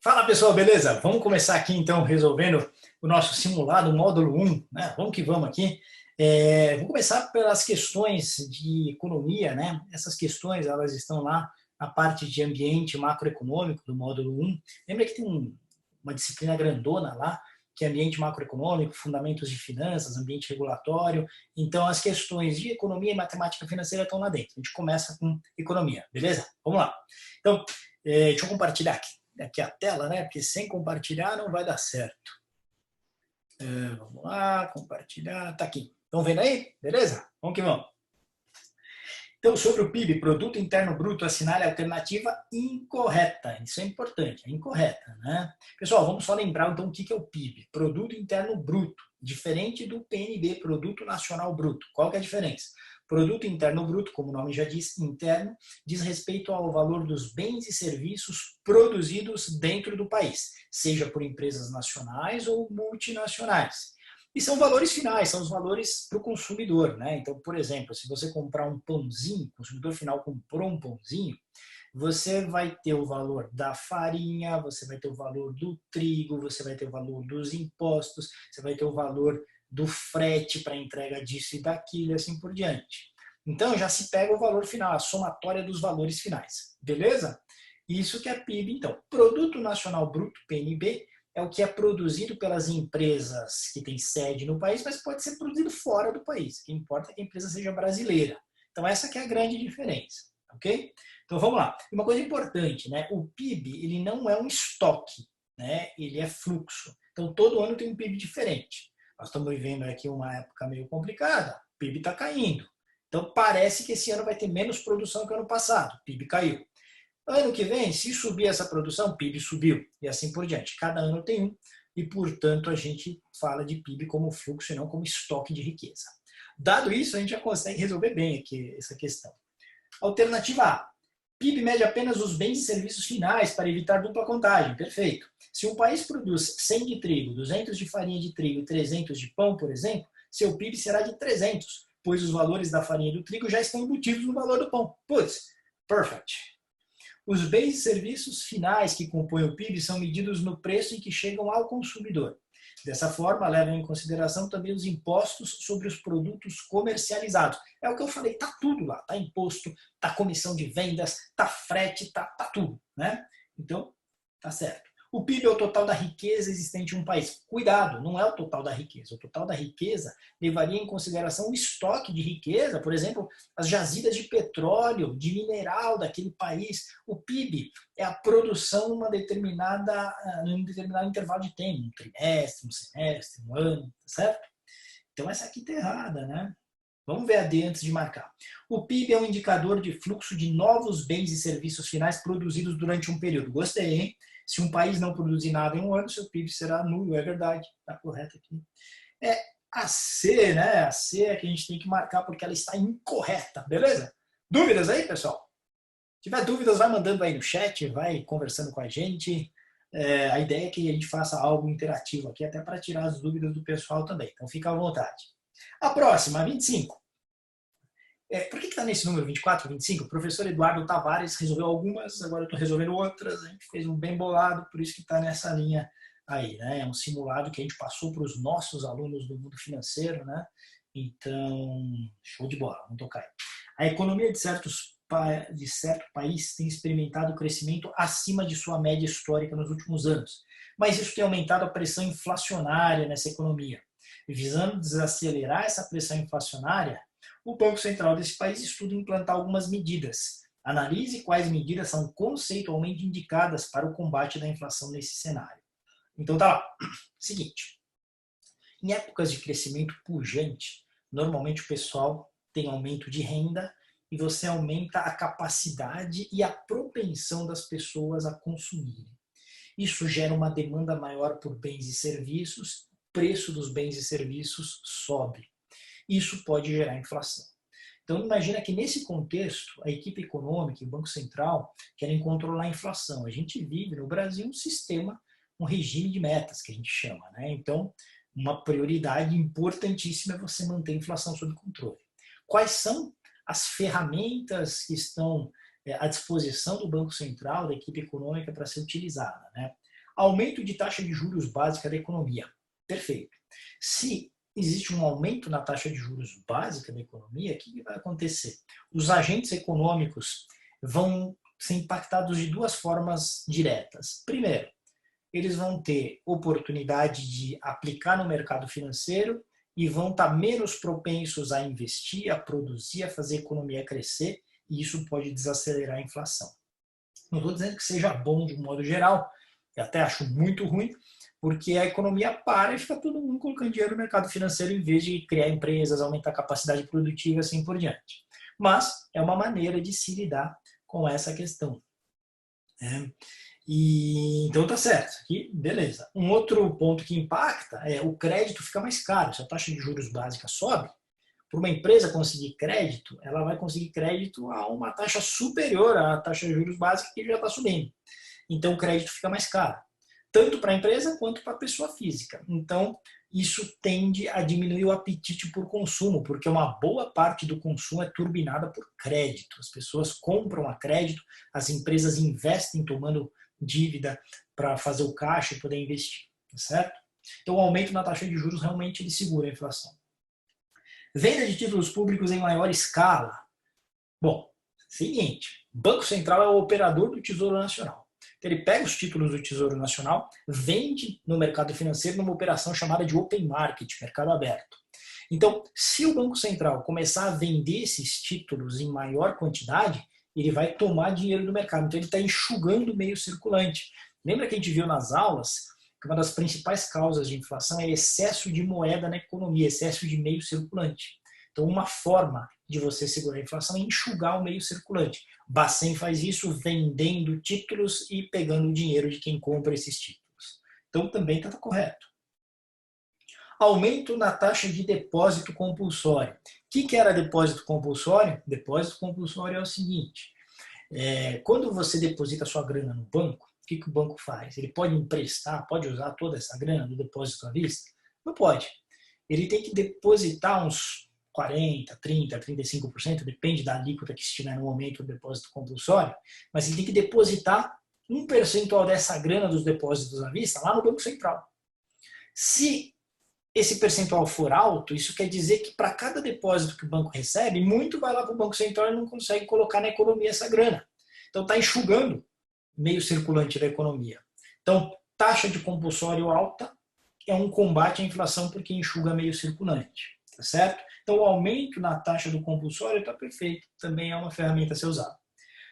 Fala pessoal, beleza? Vamos começar aqui então resolvendo o nosso simulado módulo 1, né? Vamos que vamos aqui. Vou começar pelas questões de economia, né? Essas questões elas estão lá na parte de ambiente macroeconômico do módulo 1. Lembra que tem uma disciplina grandona lá, que é ambiente macroeconômico, fundamentos de finanças, ambiente regulatório. Então as questões de economia e matemática financeira estão lá dentro. A gente começa com economia, beleza? Vamos lá. Então, deixa eu compartilhar aqui a tela, né? Porque sem compartilhar não vai dar certo. Vamos lá, compartilhar, tá aqui. Estão vendo aí? Beleza? Vamos que vamos. Então, sobre o PIB, Produto Interno Bruto, assinale a alternativa incorreta. Isso é importante, é incorreta, né? Pessoal, vamos só lembrar então o que é o PIB. Produto Interno Bruto, diferente do PNB, Produto Nacional Bruto. Qual que é a diferença? Produto Interno Bruto, como o nome já diz, interno, diz respeito ao valor dos bens e serviços produzidos dentro do país, seja por empresas nacionais ou multinacionais. E são valores finais, são os valores para o consumidor, né? Então, por exemplo, se você comprar um pãozinho, o consumidor final comprou um pãozinho, você vai ter o valor da farinha, você vai ter o valor do trigo, você vai ter o valor dos impostos, você vai ter o valor do frete para entrega disso e daquilo e assim por diante. Então, já se pega o valor final, a somatória dos valores finais, beleza? Isso que é PIB, então. Produto Nacional Bruto, PNB, é o que é produzido pelas empresas que têm sede no país, mas pode ser produzido fora do país. O que importa é que a empresa seja brasileira. Então essa que é a grande diferença, ok? Então vamos lá. Uma coisa importante, né? O PIB ele não é um estoque, né? Ele é fluxo. Então todo ano tem um PIB diferente. Nós estamos vivendo aqui uma época meio complicada. O PIB está caindo. Então parece que esse ano vai ter menos produção que o ano passado. O PIB caiu. Ano que vem, se subir essa produção, PIB subiu, e assim por diante. Cada ano tem um, e portanto a gente fala de PIB como fluxo e não como estoque de riqueza. Dado isso, a gente já consegue resolver bem aqui essa questão. Alternativa A. PIB mede apenas os bens e serviços finais para evitar dupla contagem. Perfeito. Se um país produz 100 de trigo, 200 de farinha de trigo e 300 de pão, por exemplo, seu PIB será de 300, pois os valores da farinha e do trigo já estão embutidos no valor do pão. Putz, perfect. Os bens e serviços finais que compõem o PIB são medidos no preço em que chegam ao consumidor. Dessa forma, levam em consideração também os impostos sobre os produtos comercializados. É o que eu falei, tá tudo lá, tá imposto, tá comissão de vendas, tá frete, tá tudo, né? Então, tá certo. O PIB é o total da riqueza existente em um país. Cuidado, não é o total da riqueza. O total da riqueza levaria em consideração o estoque de riqueza, por exemplo, as jazidas de petróleo, de mineral daquele país. O PIB é a produção num determinado intervalo de tempo, um trimestre, um semestre, um ano, certo? Então essa aqui está errada, né? Vamos ver a D antes de marcar. O PIB é um indicador de fluxo de novos bens e serviços finais produzidos durante um período. Gostei, hein? Se um país não produzir nada em um ano, seu PIB será nulo, é verdade. Está correto aqui. É a C, né? A C é que a gente tem que marcar porque ela está incorreta, beleza? Dúvidas aí, pessoal? Se tiver dúvidas, vai mandando aí no chat, vai conversando com a gente. A ideia é que a gente faça algo interativo aqui, até para tirar as dúvidas do pessoal também. Então, fica à vontade. A próxima, 25. Por que está nesse número 24, 25? O professor Eduardo Tavares resolveu algumas, agora eu estou resolvendo outras. A gente fez um bem bolado, por isso que está nessa linha aí, né? É um simulado que a gente passou para os nossos alunos do mundo financeiro, né? Então, show de bola, vamos tocar aí. A economia de certo país tem experimentado crescimento acima de sua média histórica nos últimos anos, mas isso tem aumentado a pressão inflacionária nessa economia. Visando desacelerar essa pressão inflacionária, o Banco Central desse país estuda implantar algumas medidas. Analise quais medidas são conceitualmente indicadas para o combate da inflação nesse cenário. Então tá lá. Seguinte. Em épocas de crescimento pujante, normalmente o pessoal tem aumento de renda e você aumenta a capacidade e a propensão das pessoas a consumirem. Isso gera uma demanda maior por bens e serviços, o preço dos bens e serviços sobe. Isso pode gerar inflação. Então, imagina que nesse contexto, a equipe econômica e o Banco Central querem controlar a inflação. A gente vive no Brasil um sistema, um regime de metas, que a gente chama, né? Então, uma prioridade importantíssima é você manter a inflação sob controle. Quais são as ferramentas que estão à disposição do Banco Central, da equipe econômica, para ser utilizada, né? Aumento de taxa de juros básica da economia. Perfeito. Se existe um aumento na taxa de juros básica da economia, o que vai acontecer? Os agentes econômicos vão ser impactados de duas formas diretas. Primeiro, eles vão ter oportunidade de aplicar no mercado financeiro e vão estar menos propensos a investir, a produzir, a fazer a economia crescer, e isso pode desacelerar a inflação. Não estou dizendo que seja bom de um modo geral, eu até acho muito ruim, porque a economia para e fica todo mundo colocando dinheiro no mercado financeiro em vez de criar empresas, aumentar a capacidade produtiva e assim por diante. Mas é uma maneira de se lidar com essa questão. Então tá certo, aqui, beleza. Um outro ponto que impacta é o crédito fica mais caro. Se a taxa de juros básica sobe, para uma empresa conseguir crédito, ela vai conseguir crédito a uma taxa superior à taxa de juros básica que já está subindo. Então o crédito fica mais caro, tanto para a empresa quanto para a pessoa física. Então isso tende a diminuir o apetite por consumo, porque uma boa parte do consumo é turbinada por crédito. As pessoas compram a crédito, as empresas investem tomando dívida para fazer o caixa e poder investir, tá certo? Então o aumento na taxa de juros realmente ele segura a inflação. Venda de títulos públicos em maior escala. Bom, seguinte, o Banco Central é o operador do Tesouro Nacional. Então, ele pega os títulos do Tesouro Nacional, vende no mercado financeiro numa operação chamada de open market, mercado aberto. Então, se o Banco Central começar a vender esses títulos em maior quantidade, ele vai tomar dinheiro do mercado. Então, ele está enxugando o meio circulante. Lembra que a gente viu nas aulas que uma das principais causas de inflação é excesso de moeda na economia, excesso de meio circulante. Então, uma forma de você segurar a inflação é enxugar o meio circulante. Bacen faz isso vendendo títulos e pegando o dinheiro de quem compra esses títulos. Então, também está correto. Aumento na taxa de depósito compulsório. O que era depósito compulsório? Depósito compulsório é o seguinte, quando você deposita sua grana no banco, o que o banco faz? Ele pode emprestar, pode usar toda essa grana do depósito à vista? Não pode. Ele tem que depositar uns 40%, 30%, 35%, depende da alíquota que estiver no momento do depósito compulsório, mas ele tem que depositar um percentual dessa grana dos depósitos à vista lá no Banco Central. Se esse percentual for alto, isso quer dizer que para cada depósito que o banco recebe, muito vai lá para o Banco Central e não consegue colocar na economia essa grana. Então está enxugando meio circulante da economia. Então, taxa de compulsório alta é um combate à inflação porque enxuga meio circulante, tá certo? Então, o aumento na taxa do compulsório está perfeito, também é uma ferramenta a ser usada.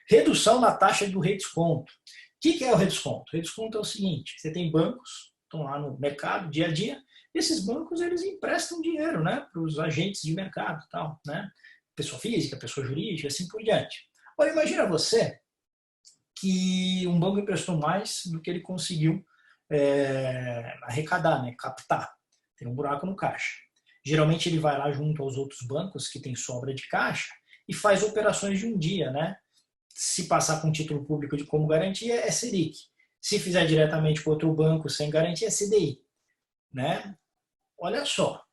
Redução na taxa do redesconto. O que é o redesconto? O redesconto é o seguinte, você tem bancos, estão lá no mercado, dia a dia, e esses bancos eles emprestam dinheiro, né, para os agentes de mercado, tal, né? Pessoa física, pessoa jurídica, assim por diante. Agora, imagina você que um banco emprestou mais do que ele conseguiu arrecadar, né, captar. Tem um buraco no caixa. Geralmente ele vai lá junto aos outros bancos que tem sobra de caixa e faz operações de um dia, né? Se passar com título público como garantia, é Selic. Se fizer diretamente com outro banco sem garantia, é CDI. Né? Olha só.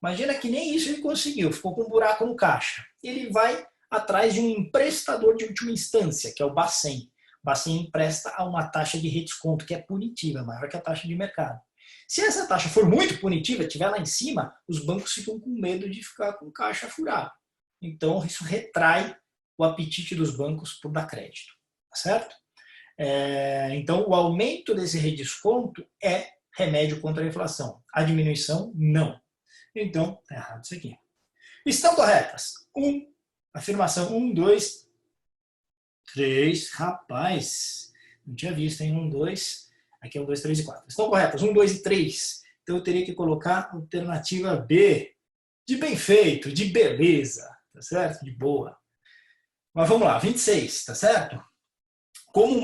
Imagina que nem isso ele conseguiu, ficou com um buraco no caixa. Ele vai atrás de um emprestador de última instância, que é o Bacen. Bacen empresta a uma taxa de redesconto que é punitiva, maior que a taxa de mercado. Se essa taxa for muito punitiva, estiver lá em cima, os bancos ficam com medo de ficar com caixa furado. Então, isso retrai o apetite dos bancos por dar crédito. Tá certo? Então, o aumento desse redesconto é remédio contra a inflação. A diminuição, não. Então, está errado isso aqui. Estão corretas? Afirmação 1, 2, 3. Rapaz, não tinha visto, hein? 1, 2. Aqui é 1, 2, 3 e 4. Estão corretas? 1, 2 e 3. Então, eu teria que colocar alternativa B. De bem feito, de beleza. Tá certo? De boa. Mas vamos lá, 26, tá certo? Como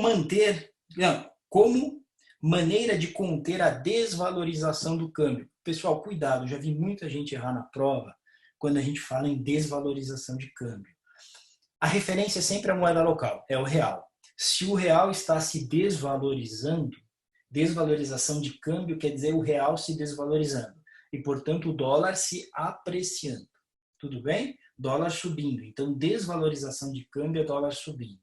maneira de conter a desvalorização do câmbio. Pessoal, cuidado, já vi muita gente errar na prova quando a gente fala em desvalorização de câmbio. A referência é sempre a moeda local, é o real. Se o real está se desvalorizando, desvalorização de câmbio quer dizer o real se desvalorizando e, portanto, o dólar se apreciando. Tudo bem? Dólar subindo. Então, desvalorização de câmbio é dólar subindo.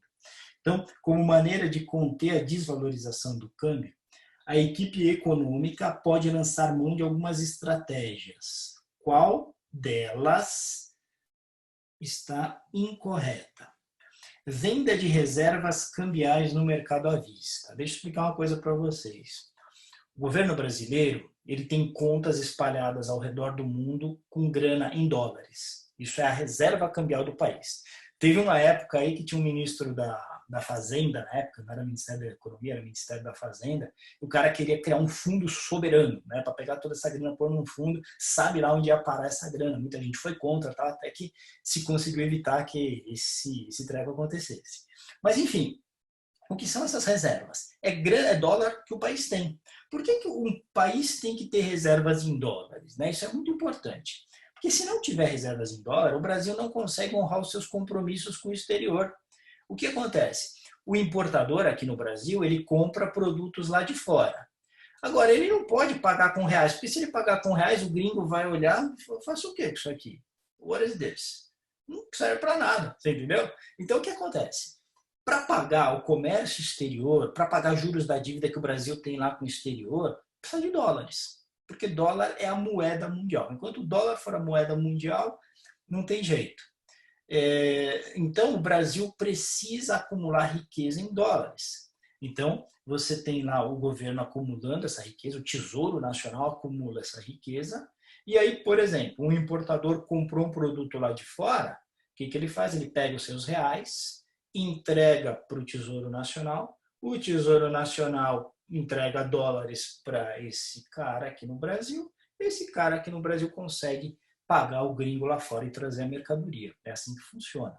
Então, como maneira de conter a desvalorização do câmbio, a equipe econômica pode lançar mão de algumas estratégias. Qual delas está incorreta? Venda de reservas cambiais no mercado à vista. Deixa eu explicar uma coisa para vocês. O governo brasileiro, ele tem contas espalhadas ao redor do mundo com grana em dólares. Isso é a reserva cambial do país. Teve uma época aí que tinha um ministro da Fazenda, na época, não era Ministério da Economia, era Ministério da Fazenda, e o cara queria criar um fundo soberano, né, para pegar toda essa grana, pôr num fundo, sabe lá onde ia parar essa grana. Muita gente foi contra, tá? Até que se conseguiu evitar que esse treco acontecesse. Mas, enfim, o que são essas reservas? É dólar que o país tem. Por que um país tem que ter reservas em dólares? Né? Isso é muito importante. Porque se não tiver reservas em dólar, o Brasil não consegue honrar os seus compromissos com o exterior. O que acontece? O importador aqui no Brasil, ele compra produtos lá de fora. Agora, ele não pode pagar com reais, porque se ele pagar com reais, o gringo vai olhar e falar, faço o quê com isso aqui? What is this? Não serve para nada, você entendeu? Então, o que acontece? Para pagar o comércio exterior, para pagar juros da dívida que o Brasil tem lá com o exterior, precisa de dólares. Porque dólar é a moeda mundial. Enquanto o dólar for a moeda mundial, não tem jeito. Então, o Brasil precisa acumular riqueza em dólares. Então, você tem lá o governo acumulando essa riqueza, o Tesouro Nacional acumula essa riqueza. E aí, por exemplo, um importador comprou um produto lá de fora, o que ele faz? Ele pega os seus reais, entrega para o Tesouro Nacional, o Tesouro Nacional entrega dólares para esse cara aqui no Brasil, esse cara aqui no Brasil consegue pagar o gringo lá fora e trazer a mercadoria. É assim que funciona.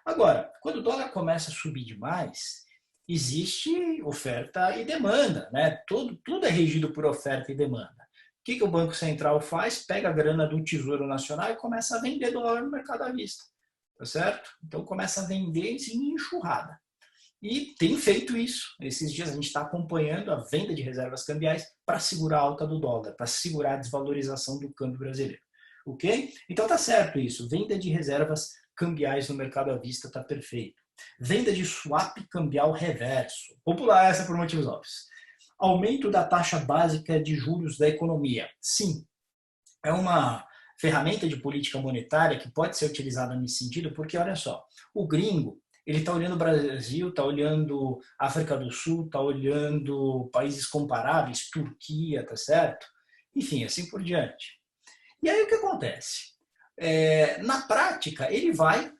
Agora, quando o dólar começa a subir demais, existe oferta e demanda, né? Tudo é regido por oferta e demanda. O que o Banco Central faz? Pega a grana do Tesouro Nacional e começa a vender dólar no mercado à vista. Tá certo? Então começa a vender em enxurrada. E tem feito isso. Esses dias a gente está acompanhando a venda de reservas cambiais para segurar a alta do dólar, para segurar a desvalorização do câmbio brasileiro. Ok? Então tá certo isso. Venda de reservas cambiais no mercado à vista está perfeito. Venda de swap cambial reverso. Vou pular essa por motivos óbvios. Aumento da taxa básica de juros da economia. Sim, é uma ferramenta de política monetária que pode ser utilizada nesse sentido, porque olha só, o gringo, ele está olhando o Brasil, está olhando África do Sul, está olhando países comparáveis, Turquia, tá certo? Enfim, assim por diante. E aí o que acontece? Na prática, ele vai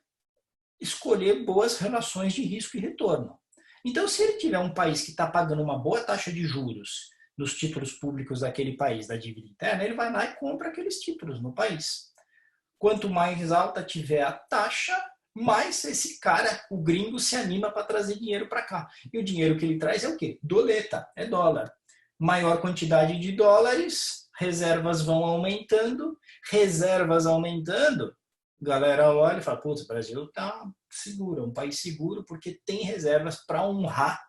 escolher boas relações de risco e retorno. Então, se ele tiver um país que está pagando uma boa taxa de juros nos títulos públicos daquele país, da dívida interna, ele vai lá e compra aqueles títulos no país. Quanto mais alta tiver a taxa, mais esse cara, o gringo, se anima para trazer dinheiro para cá. E o dinheiro que ele traz é o quê? Doleta, é dólar. Maior quantidade de dólares, reservas vão aumentando, reservas aumentando, galera olha e fala, putz, o Brasil tá seguro, é um país seguro porque tem reservas para honrar.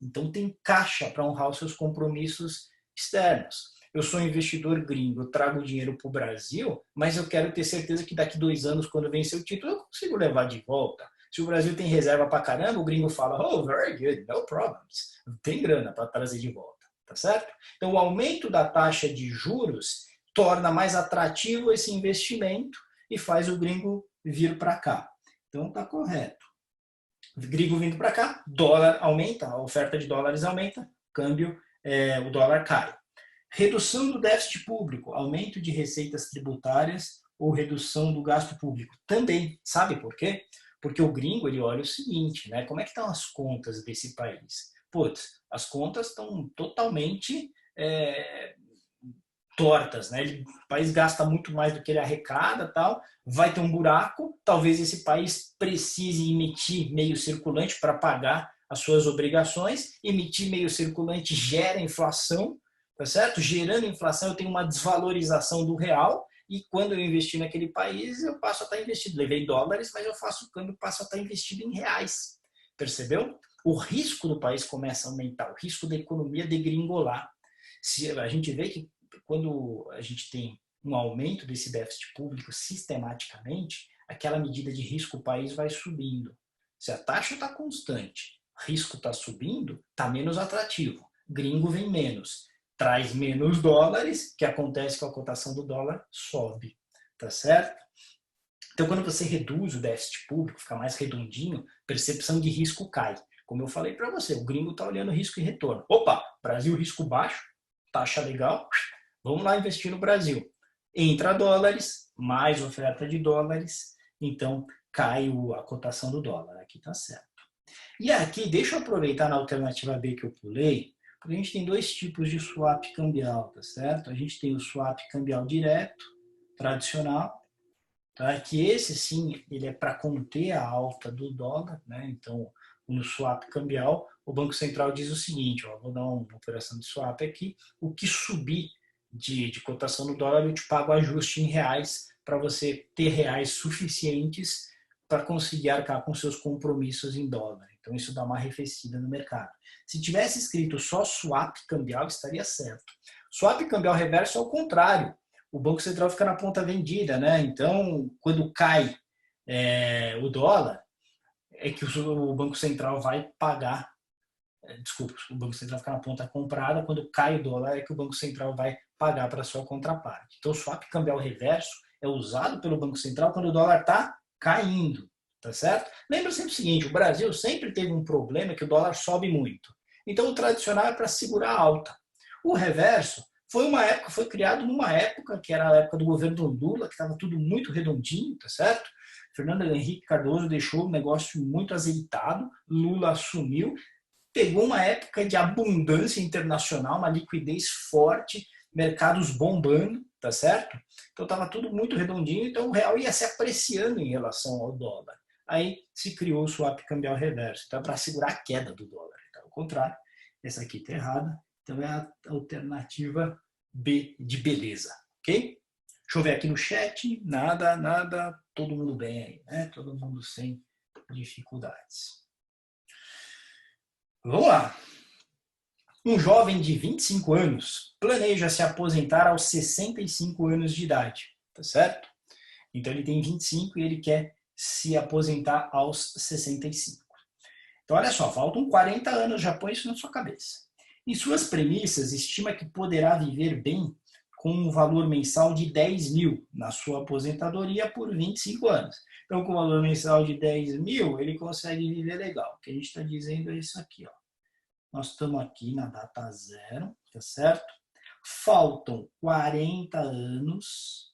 Então tem caixa para honrar os seus compromissos externos. Eu sou investidor gringo, eu trago dinheiro para o Brasil, mas eu quero ter certeza que daqui 2 anos, quando vencer o título, eu consigo levar de volta. Se o Brasil tem reserva para caramba, o gringo fala, oh, very good, no problems. Tem grana para trazer de volta, tá certo? Então o aumento da taxa de juros torna mais atrativo esse investimento e faz o gringo vir para cá. Então tá correto. Gringo vindo para cá, dólar aumenta, a oferta de dólares aumenta, câmbio, o dólar cai. Redução do déficit público, aumento de receitas tributárias ou redução do gasto público. Também, sabe por quê? Porque o gringo, ele olha o seguinte, né? Como é que estão as contas desse país? Putz, as contas estão totalmente tortas, né? O país gasta muito mais do que ele arrecada, tal, vai ter um buraco, talvez esse país precise emitir meio circulante para pagar as suas obrigações, emitir meio circulante gera inflação, tá certo? Gerando inflação, eu tenho uma desvalorização do real, e quando eu investir naquele país, eu passo a estar investido. Levei dólares, mas eu faço o câmbio, passo a estar investido em reais. Percebeu? O risco do país começa a aumentar, o risco da economia degringolar. Se a gente vê que quando a gente tem um aumento desse déficit público sistematicamente, aquela medida de risco o país vai subindo. Se a taxa está constante, risco está subindo, está menos atrativo. gringo vem menos. Traz menos dólares, que acontece que a cotação do dólar sobe, tá certo? Então, quando você reduz o déficit público, fica mais redondinho, percepção de risco cai. Como eu falei para você, o gringo está olhando risco e retorno. Opa, Brasil risco baixo, taxa legal, vamos lá investir no Brasil. Entra dólares, mais oferta de dólares, então cai a cotação do dólar. Aqui está certo. E aqui, deixa eu aproveitar na alternativa B que eu pulei, porque a gente tem dois tipos de swap cambial, tá certo? A gente tem o swap cambial direto, tradicional, tá? Que esse sim, ele é para conter a alta do dólar, né? Então, no swap cambial, o Banco Central diz o seguinte, ó, vou dar uma operação de swap aqui, o que subir de cotação no dólar, eu te pago ajuste em reais para você ter reais suficientes para conseguir arcar com seus compromissos em dólar. Então, isso dá uma arrefecida no mercado. Se tivesse escrito só swap cambial, estaria certo. Swap cambial reverso é o contrário. O Banco Central fica na ponta vendida, né? Então, quando cai o dólar, é que o Banco Central vai pagar. Desculpa, o Banco Central fica na ponta comprada. Quando cai o dólar, é que o Banco Central vai pagar para a sua contraparte. Então, o swap cambial reverso é usado pelo Banco Central quando o dólar está caindo, tá certo? Lembra sempre o seguinte, o Brasil sempre teve um problema que o dólar sobe muito. Então, o tradicional é para segurar a alta. O reverso foi criado numa época que era a época do governo Lula, que estava tudo muito redondinho, tá certo? Fernando Henrique Cardoso deixou o negócio muito azeitado, Lula assumiu, pegou uma época de abundância internacional, uma liquidez forte, mercados bombando, tá certo? Então estava tudo muito redondinho, então o real ia se apreciando em relação ao dólar. Aí se criou o swap cambial reverso, então para segurar a queda do dólar. Então, ao contrário, essa aqui está errada, então é a alternativa B de beleza, ok? Deixa eu ver aqui no chat, nada, todo mundo bem aí, né? Todo mundo sem dificuldades. Vamos lá. Um jovem de 25 anos planeja se aposentar aos 65 anos de idade, tá certo? Então ele tem 25 e ele quer se aposentar aos 65. Então olha só, faltam 40 anos, já põe isso na sua cabeça. Em suas premissas, estima que poderá viver bem com um valor mensal de 10 mil na sua aposentadoria por 25 anos. Então, com um valor mensal de 10 mil, ele consegue viver legal. O que a gente está dizendo é isso aqui, ó. Nós estamos aqui na data zero, tá certo? Faltam 40 anos.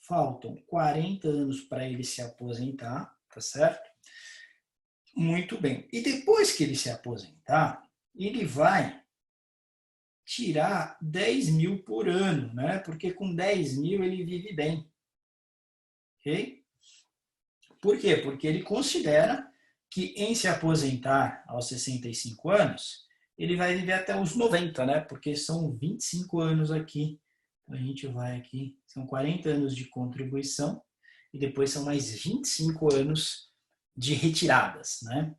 Faltam 40 anos para ele se aposentar, tá certo? Muito bem. E depois que ele se aposentar, ele vai tirar 10 mil por ano, né? Porque com 10 mil ele vive bem. Ok? Por quê? Porque ele considera que em se aposentar aos 65 anos, ele vai viver até os 90, né? Porque são 25 anos aqui. Então a gente vai aqui, são 40 anos de contribuição e depois são mais 25 anos de retiradas, né?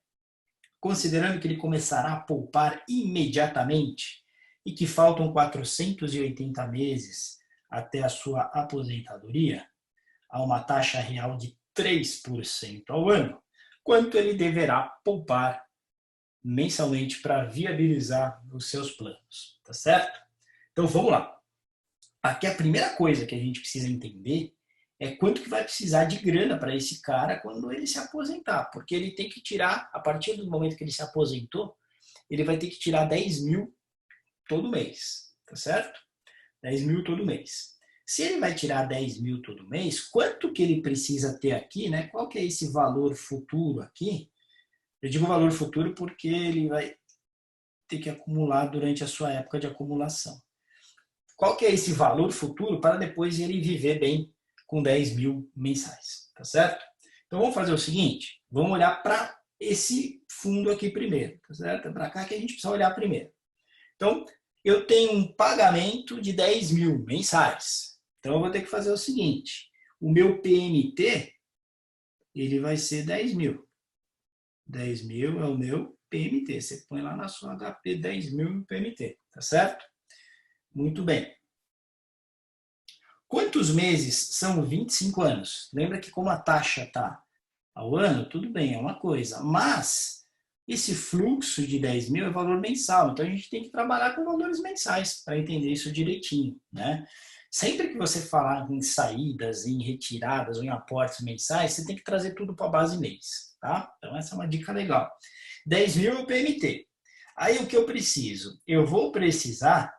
Considerando que ele começará a poupar imediatamente e que faltam 480 meses até a sua aposentadoria, a uma taxa real de 3% ao ano, quanto ele deverá poupar mensalmente para viabilizar os seus planos, tá certo? Então vamos lá. Aqui a primeira coisa que a gente precisa entender é quanto que vai precisar de grana para esse cara quando ele se aposentar, porque ele tem que tirar, a partir do momento que ele se aposentou, ele vai ter que tirar 10 mil todo mês, tá certo? 10 mil todo mês. Se ele vai tirar 10 mil todo mês, quanto que ele precisa ter aqui, né? Qual que é esse valor futuro aqui? Eu digo valor futuro porque ele vai ter que acumular durante a sua época de acumulação. Qual que é esse valor futuro para depois ele viver bem com 10 mil mensais, tá certo? Então vamos fazer o seguinte, vamos olhar para esse fundo aqui primeiro, tá certo? É para cá que a gente precisa olhar primeiro. Então, eu tenho um pagamento de 10 mil mensais. Então, eu vou ter que fazer o seguinte, o meu PMT, ele vai ser 10 mil. 10 mil é o meu PMT. Você põe lá na sua HP 10 mil no PMT, tá certo? Muito bem. Quantos meses são 25 anos? Lembra que como a taxa está ao ano, tudo bem, é uma coisa. Mas Esse fluxo de 10 mil é valor mensal, então a gente tem que trabalhar com valores mensais para entender isso direitinho, né? Sempre que você falar em saídas, em retiradas ou em aportes mensais, você tem que trazer tudo para a base mês, tá? Então essa é uma dica legal. 10 mil é o PMT. Aí o que eu preciso? Eu vou precisar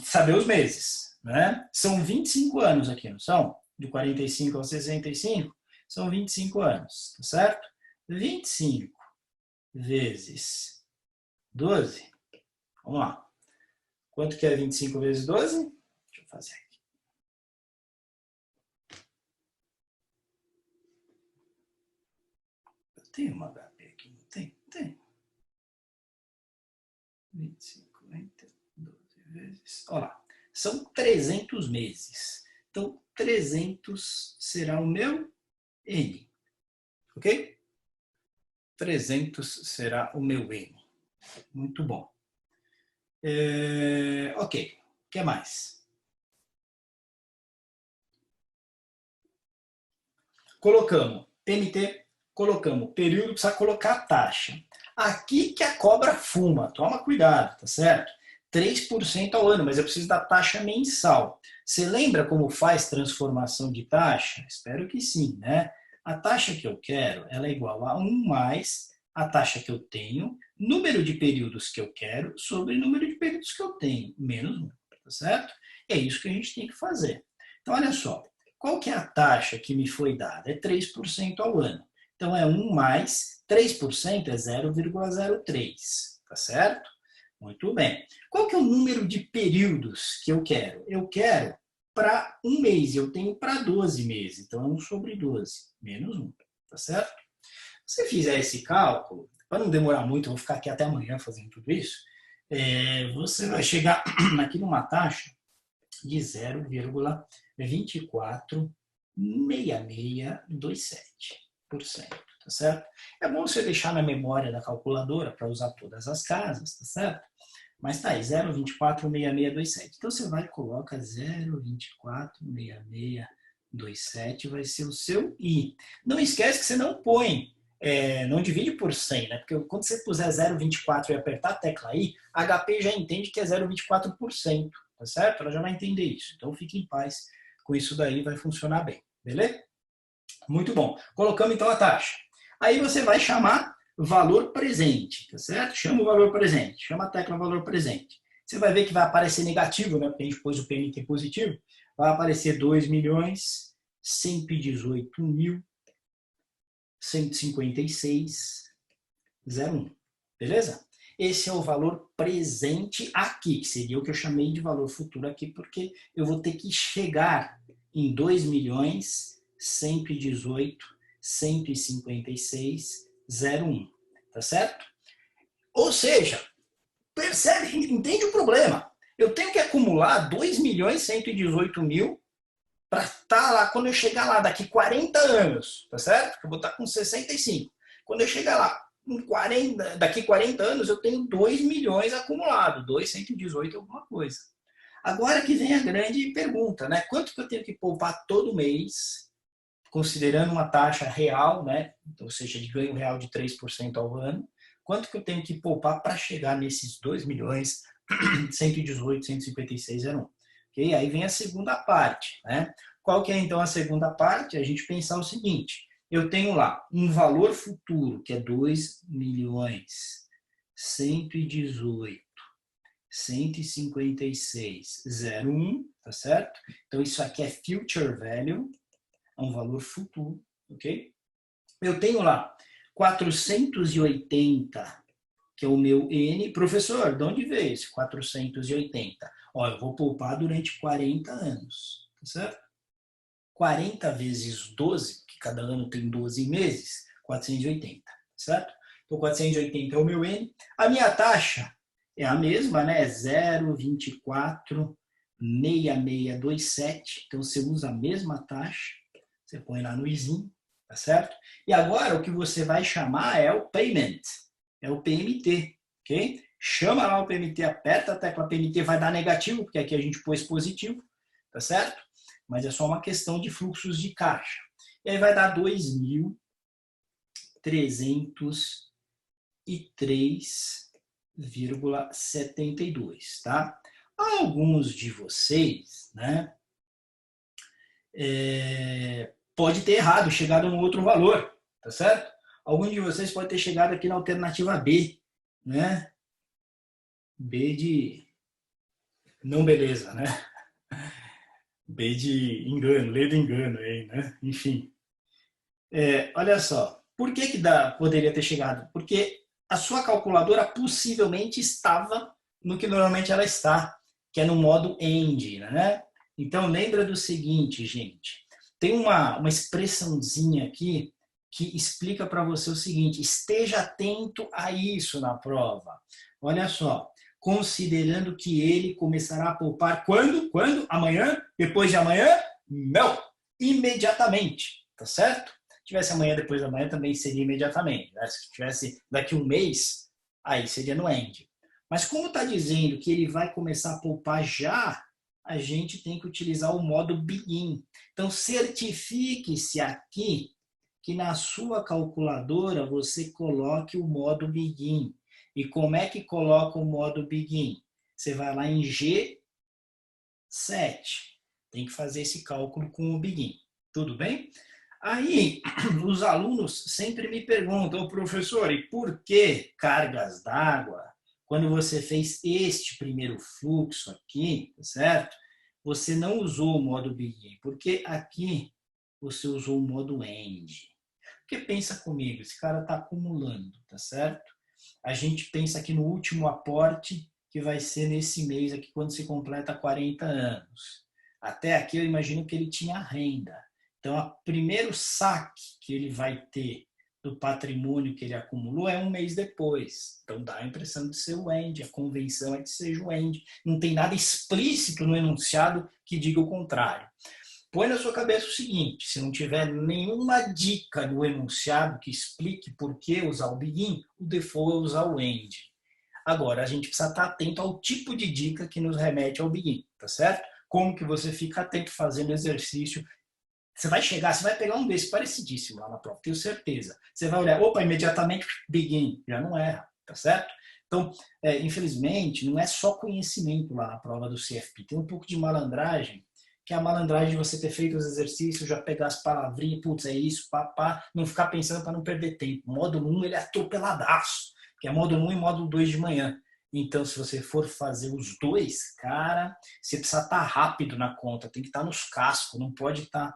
saber os meses, né? São 25 anos aqui, não são? De 45 a 65, são 25 anos, tá certo? 25 vezes 12. Vamos lá. Quanto que é 25 vezes 12? Deixa eu fazer aqui. Eu tenho uma HP aqui, não tem? Tem. 25, 12 vezes... Olha lá. São 300 meses. Então, 300 será o meu N. Ok? 300 será o meu N. Muito bom. Ok. O que mais? Colocamos PMT, colocamos período, precisa colocar a taxa. Aqui que a cobra fuma, toma cuidado, tá certo? 3% ao ano, mas eu preciso da taxa mensal. Você lembra como faz transformação de taxa? Espero que sim, né? A taxa que eu quero, ela é igual a 1 mais a taxa que eu tenho, número de períodos que eu quero, sobre o número de períodos que eu tenho, menos 1, tá certo? É isso que a gente tem que fazer. Então, olha só, qual que é a taxa que me foi dada? É 3% ao ano. Então, é 1 mais 3% é 0,03, tá certo? Muito bem. Qual que é o número de períodos que eu quero? Eu quero para um mês, eu tenho para 12 meses. Então, é 1 sobre 12, menos 1, tá certo? Se você fizer esse cálculo, para não demorar muito, eu vou ficar aqui até amanhã fazendo tudo isso, você vai chegar aqui numa taxa de 0,246627%, tá certo? É bom você deixar na memória da calculadora para usar todas as casas, tá certo? Mas tá aí, 0,246627. Então você vai e coloca 0,246627, vai ser o seu I. Não esquece que você não põe, não divide por 100, né? Porque quando você puser 0,24 e apertar a tecla I, a HP já entende que é 0,24%, tá certo? Ela já vai entender isso. Então fique em paz com isso daí, vai funcionar bem, beleza? Muito bom. Colocamos então a taxa. Aí você vai chamar valor presente, tá certo? Chama o valor presente, chama a tecla valor presente. Você vai ver que vai aparecer negativo, né? Porque a gente pôs o PNT positivo. Vai aparecer 2.118.156,01. Beleza? Esse é o valor presente aqui, que seria o que eu chamei de valor futuro aqui, porque eu vou ter que chegar em 2.118.156,01, tá certo? Ou seja, percebe, entende o problema. Eu tenho que acumular 2.118.000 para estar lá, quando eu chegar lá daqui 40 anos, tá certo? Eu vou estar com 65. Quando eu chegar lá, daqui 40 anos, eu tenho 2 milhões acumulado, 2.118 alguma coisa. Agora que vem a grande pergunta, né? Quanto que eu tenho que poupar todo mês, considerando uma taxa real, né? Ou seja, de ganho real de 3% ao ano, quanto que eu tenho que poupar para chegar nesses 2.118.156,01? Okay? Aí vem a segunda parte, né? Qual que é então a segunda parte? A gente pensar o seguinte: eu tenho lá um valor futuro que é 2.118.156,01, tá certo? Então isso aqui é future value, é um valor futuro, ok? Eu tenho lá 480, que é o meu N. Professor, de onde veio esse 480? Ó, eu vou poupar durante 40 anos, tá certo? 40 vezes 12, que cada ano tem 12 meses, 480, certo? Então, 480 é o meu N. A minha taxa é a mesma, né? 0,246627. Então, você usa a mesma taxa, você põe lá no izinho, tá certo? E agora, o que você vai chamar é o payment, é o PMT, ok? Chama lá o PMT, aperta a tecla PMT, vai dar negativo, porque aqui a gente pôs positivo, tá certo? Mas é só uma questão de fluxos de caixa. E aí vai dar 2.300 e 3,72, tá? Alguns de vocês, né, pode ter errado, chegado num outro valor, tá certo? Alguns de vocês pode ter chegado aqui na alternativa B, né? B de não beleza, né? B de engano, lê do engano aí, né? Enfim. Olha só, por que poderia ter chegado? Porque a sua calculadora possivelmente estava no que normalmente ela está, que é no modo END, né? Então, lembra do seguinte, gente. Tem uma expressãozinha aqui que explica para você o seguinte, esteja atento a isso na prova. Olha só, considerando que ele começará a poupar quando? Quando? Amanhã? Depois de amanhã? Não! Imediatamente, tá certo? Se tivesse amanhã depois da manhã, também seria imediatamente. Né? Se tivesse daqui um mês, aí seria no end. Mas como está dizendo que ele vai começar a poupar já, a gente tem que utilizar o modo begin. Então, certifique-se aqui que na sua calculadora você coloque o modo begin. E como é que coloca o modo begin? Você vai lá em G7. Tem que fazer esse cálculo com o begin. Tudo bem? Aí, os alunos sempre me perguntam, professor, e por que cargas d'água? Quando você fez este primeiro fluxo aqui, certo? Você não usou o modo begin, porque aqui você usou o modo end. Porque pensa comigo, esse cara está acumulando, tá certo? A gente pensa aqui no último aporte, que vai ser nesse mês aqui, quando se completa 40 anos. Até aqui eu imagino que ele tinha renda. Então, o primeiro saque que ele vai ter do patrimônio que ele acumulou é um mês depois. Então, dá a impressão de ser o end, a convenção é que seja o end. Não tem nada explícito no enunciado que diga o contrário. Põe na sua cabeça o seguinte, se não tiver nenhuma dica no enunciado que explique por que usar o begin, o default é usar o end. Agora, a gente precisa estar atento ao tipo de dica que nos remete ao begin, tá certo? Como que você fica atento fazendo exercício. Você vai chegar, você vai pegar um desse parecidíssimo lá na prova, tenho certeza. Você vai olhar, opa, imediatamente, begin, já não erra, tá certo? Então, infelizmente, não é só conhecimento lá na prova do CFP, tem um pouco de malandragem, que é a malandragem de você ter feito os exercícios, já pegar as palavrinhas, putz, é isso, papá, não ficar pensando para não perder tempo. Módulo 1, ele é atropeladaço, que é módulo 1 e módulo 2 de manhã. Então, se você for fazer os dois, cara, você precisa estar rápido na conta, tem que estar nos cascos, não pode estar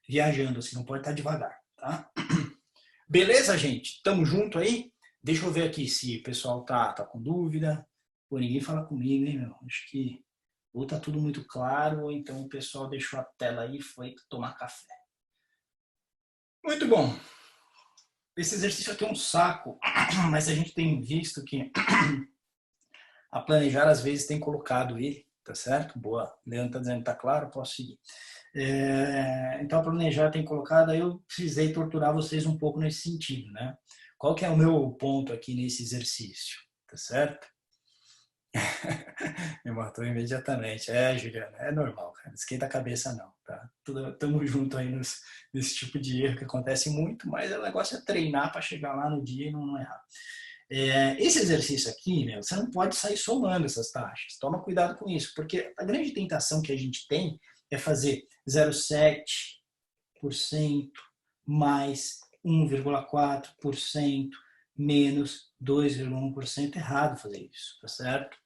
viajando, assim, não pode estar devagar, tá? Beleza, gente? Tamo junto aí? Deixa eu ver aqui se o pessoal tá com dúvida. Pô, ninguém fala comigo, hein, meu? Acho que ou tá tudo muito claro, ou então o pessoal deixou a tela aí e foi tomar café. Muito bom. Esse exercício aqui é um saco, mas a gente tem visto que a Planejar às vezes tem colocado ele, tá certo? Boa. O Leandro tá dizendo que tá claro, posso seguir. Então a Planejar tem colocado, aí eu precisei torturar vocês um pouco nesse sentido, né? Qual que é o meu ponto aqui nesse exercício, tá certo? Me matou imediatamente. Juliana, é normal, cara. Não esquenta a cabeça não, tá? Tamo junto aí nesse tipo de erro que acontece muito, mas o negócio é treinar para chegar lá no dia e não errar. Esse exercício aqui, meu, você não pode sair somando essas taxas. Toma cuidado com isso, porque a grande tentação que a gente tem é fazer 0,7% mais 1,4% menos 2,1%. Errado fazer isso, tá certo?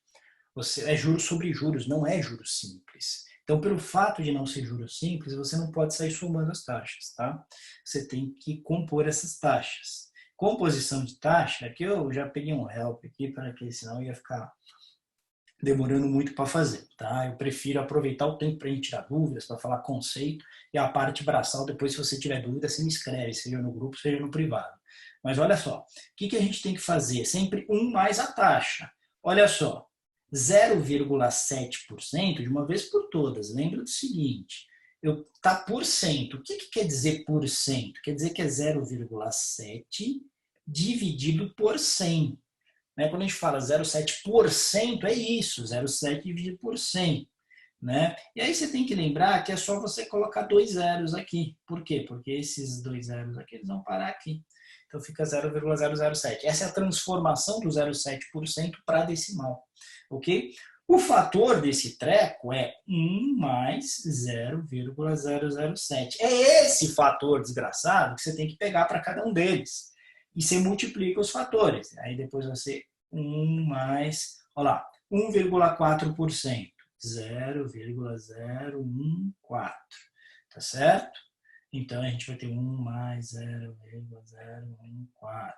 É juros sobre juros, não é juros simples. Então, pelo fato de não ser juros simples, você não pode sair somando as taxas, tá? Você tem que compor essas taxas. Composição de taxa, aqui eu já peguei um help aqui, para que senão ia ficar demorando muito para fazer, tá? Eu prefiro aproveitar o tempo para a gente tirar dúvidas, para falar conceito, e a parte braçal, depois, se você tiver dúvida, você me escreve, seja no grupo, seja no privado. Mas olha só, o que a gente tem que fazer? Sempre 1 mais a taxa. Olha só, 0,7% de uma vez por todas. Lembra do seguinte, tá por cento. O que quer dizer por cento? Quer dizer que é 0,7 dividido por 100. Né? Quando a gente fala 0,7%, é isso, 0,7 dividido por 100. Né? E aí você tem que lembrar que é só você colocar 2 zeros aqui. Por quê? Porque esses 2 zeros aqui eles vão parar aqui. Então fica 0,007. Essa é a transformação do 0,7% para decimal, ok? O fator desse treco é 1 mais 0,007. É esse fator desgraçado que você tem que pegar para cada um deles. E você multiplica os fatores. Aí depois você 1 mais, olha lá, 1,4%. 0,014. Tá certo? Então a gente vai ter 1 mais 0,014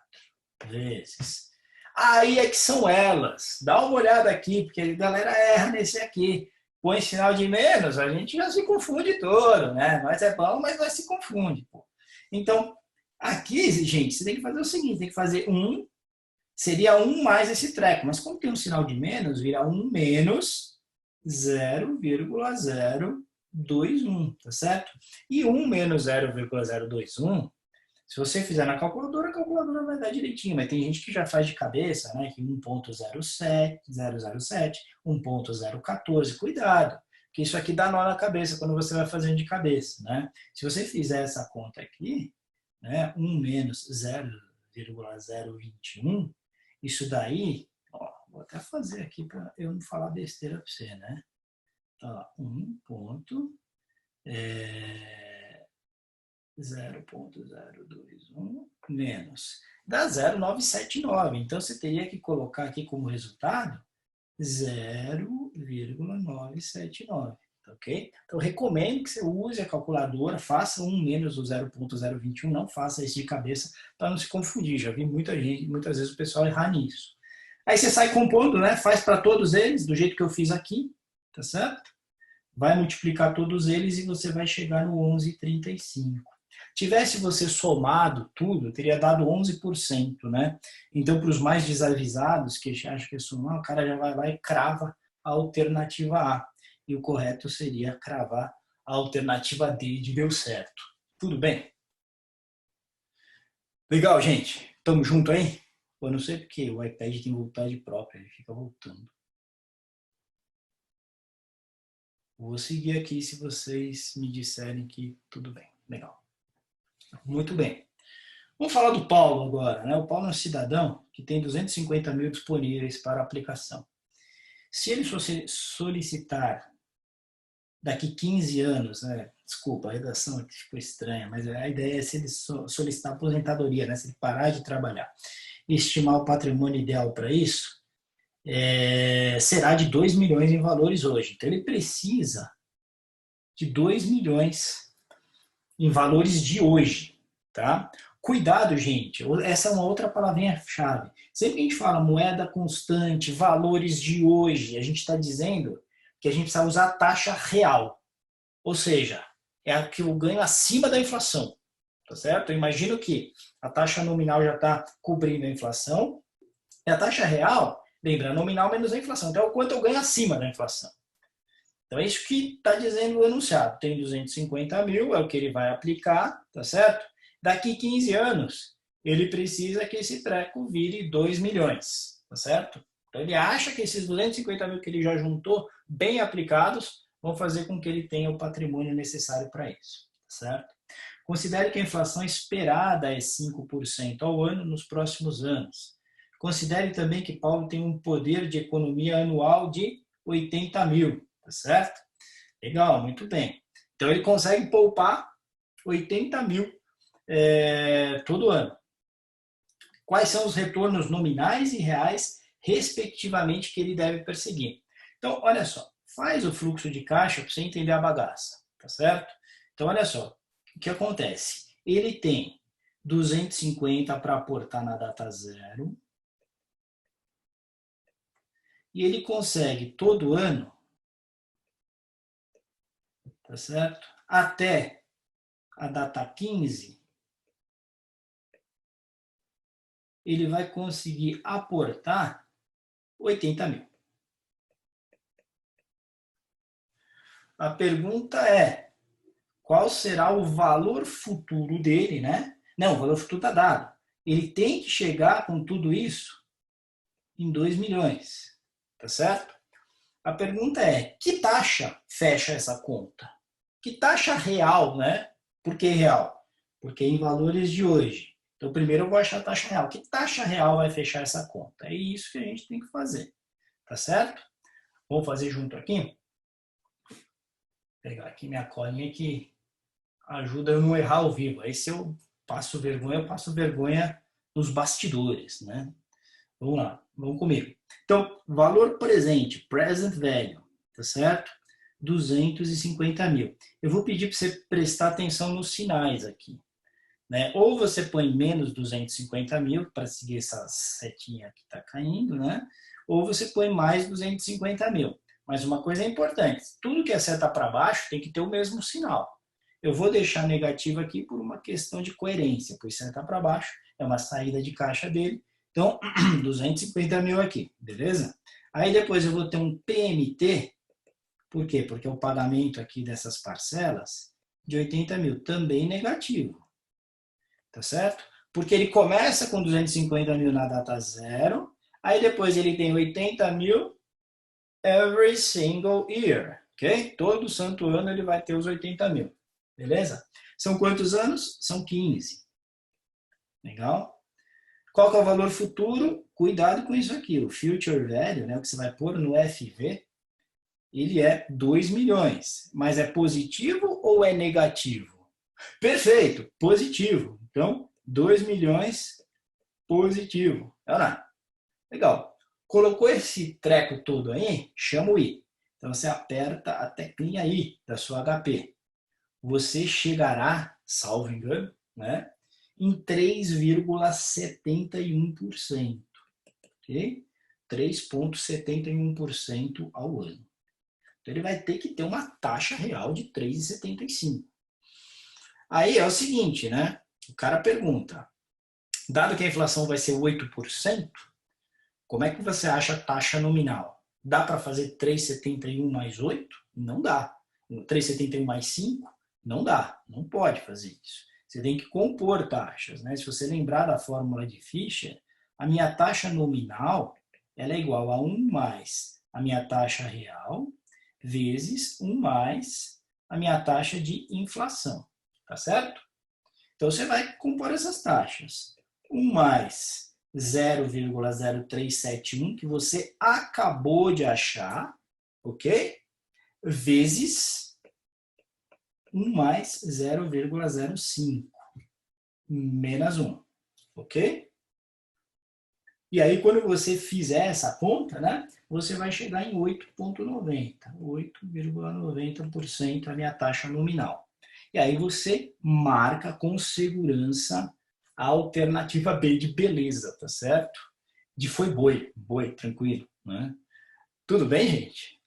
vezes. Aí é que são elas. Dá uma olhada aqui, porque a galera erra nesse aqui. Põe sinal de menos, a gente já se confunde todo, né? Nós é bom, mas nós se confunde. Pô. Então, aqui, gente, você tem que fazer o seguinte, tem que fazer 1, seria 1 mais esse treco, mas como tem um sinal de menos, vira 1 menos 0,021, tá certo? E 1 menos 0,021, se você fizer na calculadora, a calculadora vai dar direitinho, mas tem gente que já faz de cabeça, né? Que 1,07, 007, 1,014, cuidado, porque isso aqui dá nó na cabeça quando você vai fazendo de cabeça, né? Se você fizer essa conta aqui, né? 1 menos 0,021, isso daí, ó, vou até fazer aqui para eu não falar besteira para você, né? Então, 0,021 menos. Dá 0,979. Então, você teria que colocar aqui como resultado 0,979. Ok? Então, recomendo que você use a calculadora, faça 1 menos o 0,021, não faça isso de cabeça para não se confundir. Já vi muita gente, muitas vezes o pessoal errar nisso. Aí você sai compondo, né? Faz para todos eles, do jeito que eu fiz aqui, tá certo? Vai multiplicar todos eles e você vai chegar no 11,35. Tivesse você somado tudo, teria dado 11%, né? Então, para os mais desavisados, que acham que é somar, o cara já vai lá e crava a alternativa A. E o correto seria cravar a alternativa D de deu certo. Tudo bem? Legal, gente? Tamo junto aí? Eu não sei porque o iPad tem vontade própria, ele fica voltando. Vou seguir aqui se vocês me disserem que tudo bem. Legal. Muito bem. Vamos falar do Paulo agora, né? O Paulo é um cidadão que tem 250 mil disponíveis para aplicação. Se ele solicitar daqui 15 anos, né? Desculpa, a redação aqui ficou estranha, mas a ideia é se ele solicitar aposentadoria, né? Se ele parar de trabalhar e estimar o patrimônio ideal para isso, será de 2 milhões em valores hoje. Então ele precisa de 2 milhões em valores de hoje, tá? Cuidado, gente, essa é uma outra palavrinha-chave. Sempre que a gente fala moeda constante, valores de hoje, a gente está dizendo que a gente precisa usar a taxa real. Ou seja, é a que eu ganho acima da inflação, tá certo? Eu imagino que a taxa nominal já está cobrindo a inflação, e a taxa real, lembra, nominal menos a inflação. Então, é o quanto eu ganho acima da inflação. Então, é isso que está dizendo o enunciado. Tem 250 mil, é o que ele vai aplicar, tá certo? Daqui 15 anos, ele precisa que esse treco vire 2 milhões, tá certo? Então, ele acha que esses 250 mil que ele já juntou, bem aplicados, vão fazer com que ele tenha o patrimônio necessário para isso, tá certo? Considere que a inflação esperada é 5% ao ano nos próximos anos. Considere também que Paulo tem um poder de economia anual de 80 mil, tá certo? Legal, muito bem. Então, ele consegue poupar 80 mil todo ano. Quais são os retornos nominais e reais, respectivamente, que ele deve perseguir? Então, olha só, faz o fluxo de caixa para você entender a bagaça, tá certo? Então, olha só, o que acontece? Ele tem 250 para aportar na data zero e ele consegue todo ano, tá certo? Até a data 15, ele vai conseguir aportar 80 mil. A pergunta é, qual será o valor futuro dele, né? Não, o valor futuro está dado. Ele tem que chegar com tudo isso em 2 milhões, tá certo? A pergunta é, que taxa fecha essa conta? Que taxa real, né? Por que real? Porque em valores de hoje Então, primeiro eu vou achar a taxa real. Que taxa real vai fechar essa conta? É isso que a gente tem que fazer. Tá certo? Vamos fazer junto aqui? Vou pegar aqui minha colinha que ajuda eu não errar ao vivo. Aí se eu passo vergonha nos bastidores, né? Vamos lá, vamos comigo. Então, valor presente, present value, tá certo? 250 mil. Eu vou pedir para você prestar atenção nos sinais aqui, né? Ou você põe menos 250 mil para seguir essa setinha que está caindo, né? Ou você põe mais 250 mil. Mas uma coisa é importante, tudo que é seta para baixo tem que ter o mesmo sinal. Eu vou deixar negativo aqui por uma questão de coerência, pois seta para baixo é uma saída de caixa dele. Então, 250 mil aqui, beleza? Aí depois eu vou ter um PMT, por quê? Porque o pagamento aqui dessas parcelas de 80 mil também negativo, tá certo? Porque ele começa com 250 mil na data zero, aí depois ele tem 80 mil every single year, ok? Todo santo ano ele vai ter os 80 mil, beleza? São quantos anos? São 15. Legal? Qual que é o valor futuro? Cuidado com isso aqui. O future value, né, o que você vai pôr no FV, ele é 2 milhões. Mas é positivo ou é negativo? Perfeito, positivo. Então, 2 milhões positivo. Olha lá. Legal. Colocou esse treco todo aí, chama o I. Então, você aperta a teclinha I da sua HP. Você chegará, salvo engano, né, em 3,71%. Ok? 3,71% ao ano. Então, ele vai ter que ter uma taxa real de 3,75%. Aí é o seguinte, né? O cara pergunta, dado que a inflação vai ser 8%, como é que você acha a taxa nominal? Dá para fazer 3,71 mais 8? Não dá. 3,71 mais 5? Não dá. Não pode fazer isso. Você tem que compor taxas, né? Se você lembrar da fórmula de Fischer, a minha taxa nominal ela é igual a 1 mais a minha taxa real vezes 1 mais a minha taxa de inflação. Tá certo? Então, você vai compor essas taxas. 1 mais 0,0371, que você acabou de achar, ok? Vezes 1 mais 0,05, menos 1, ok? E aí, quando você fizer essa conta, né, você vai chegar em 8,90% a minha taxa nominal. E aí você marca com segurança a alternativa B de beleza, tá certo? De foi boi, tranquilo, né? Tudo bem, gente?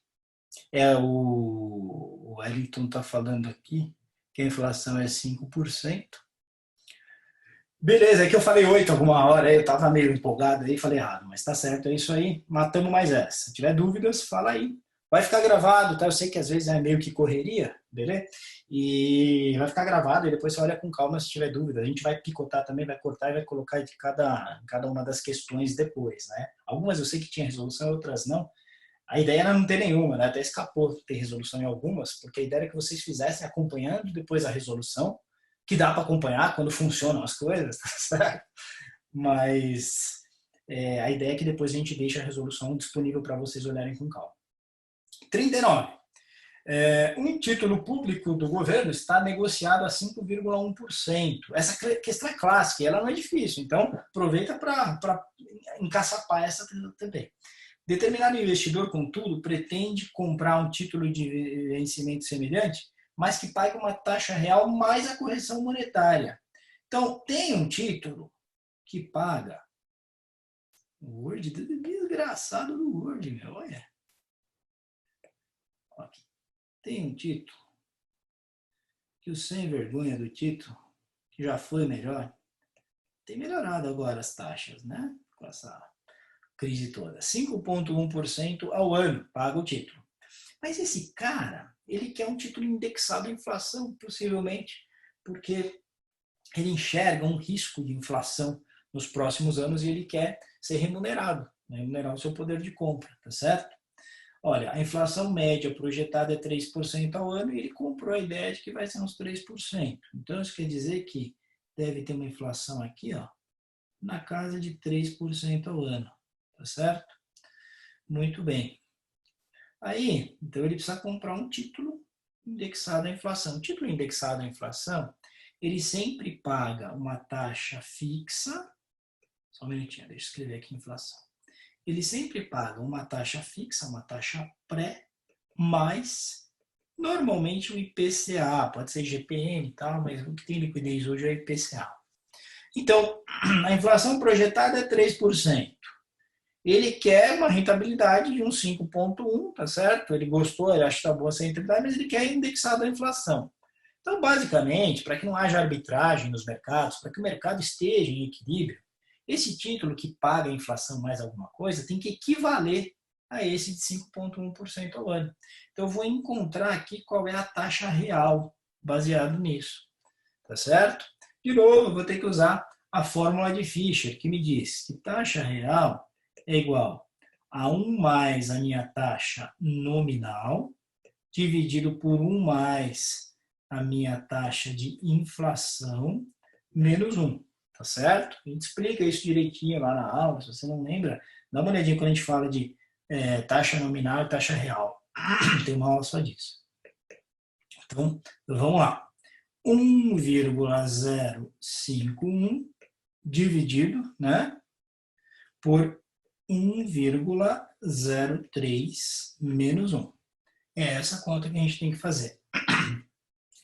O Wellington está falando aqui que a inflação é 5%. Beleza, é que eu falei 8 alguma hora, eu estava meio empolgado aí, falei errado, mas tá certo, é isso aí, matamos mais essa. Se tiver dúvidas, fala aí. Vai ficar gravado, tá? Eu sei que às vezes é meio que correria, beleza? E vai ficar gravado e depois você olha com calma se tiver dúvida. A gente vai picotar também, vai cortar e vai colocar de cada uma das questões depois, né? Algumas eu sei que tinha resolução, outras não. A ideia era não ter nenhuma, né? Até escapou de ter resolução em algumas, porque a ideia era que vocês fizessem acompanhando depois a resolução, que dá para acompanhar quando funcionam as coisas, tá certo? Mas a ideia é que depois a gente deixe a resolução disponível para vocês olharem com calma. 39. Um título público do governo está negociado a 5,1%. Essa questão é clássica, ela não é difícil, então aproveita para encaçapar essa também. Determinado investidor, contudo, pretende comprar um título de vencimento semelhante, mas que pague uma taxa real mais a correção monetária. Então, tem um título que paga. O Word, desgraçado do Word, meu, olha. Aqui. Tem um título que o sem vergonha do título, que já foi melhor, tem melhorado agora as taxas, né? Com essa crise toda. 5,1% ao ano paga o título. Mas esse cara, ele quer um título indexado à inflação, possivelmente, porque ele enxerga um risco de inflação nos próximos anos e ele quer ser remunerado, né? Remunerar o seu poder de compra, tá certo? Olha, a inflação média projetada é 3% ao ano e ele comprou a ideia de que vai ser uns 3%. Então, isso quer dizer que deve ter uma inflação aqui, ó, na casa de 3% ao ano, tá certo? Muito bem. Aí, então ele precisa comprar um título indexado à inflação. O título indexado à inflação, ele sempre paga uma taxa fixa, só um minutinho, deixa eu escrever aqui inflação. Ele sempre paga uma taxa fixa, uma taxa pré, mais normalmente o IPCA, pode ser GPM e tal, mas o que tem liquidez hoje é o IPCA. Então, a inflação projetada é 3%. Ele quer uma rentabilidade de uns 5,1, tá certo? Ele gostou, ele acha que está boa essa rentabilidade, mas ele quer indexado à inflação. Então, basicamente, para que não haja arbitragem nos mercados, para que o mercado esteja em equilíbrio, esse título que paga a inflação mais alguma coisa tem que equivaler a esse de 5,1% ao ano. Então, eu vou encontrar aqui qual é a taxa real baseado nisso, tá certo? De novo, eu vou ter que usar a fórmula de Fischer, que me diz que taxa real é igual a 1 mais a minha taxa nominal, dividido por 1 mais a minha taxa de inflação, menos 1. Tá certo? A gente explica isso direitinho lá na aula, se você não lembra, dá uma olhadinha quando a gente fala de taxa nominal e taxa real. Tem uma aula só disso. Então, vamos lá. 1,051 dividido, né, por 1,03 menos 1. É essa conta que a gente tem que fazer.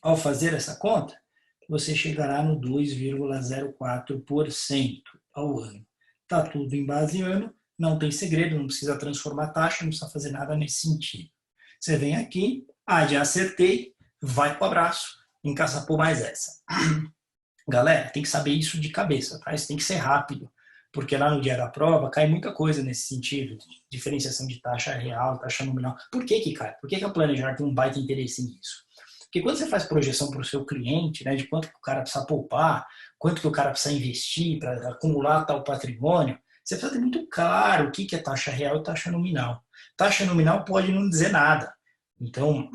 Ao fazer essa conta, você chegará no 2,04% ao ano. Está tudo em base ano, não tem segredo, não precisa transformar taxa, não precisa fazer nada nesse sentido. Você vem aqui, já acertei, vai pro abraço, encaçapou mais essa. Galera, tem que saber isso de cabeça, tá? Isso tem que ser rápido, porque lá no dia da prova cai muita coisa nesse sentido, de diferenciação de taxa real, taxa nominal. Por que cai? Por que a Planejar tem um baita interesse nisso? Porque quando você faz projeção para o seu cliente, né, de quanto que o cara precisa poupar, quanto que o cara precisa investir para acumular tal patrimônio, você precisa ter muito claro o que é taxa real e taxa nominal. Taxa nominal pode não dizer nada. Então,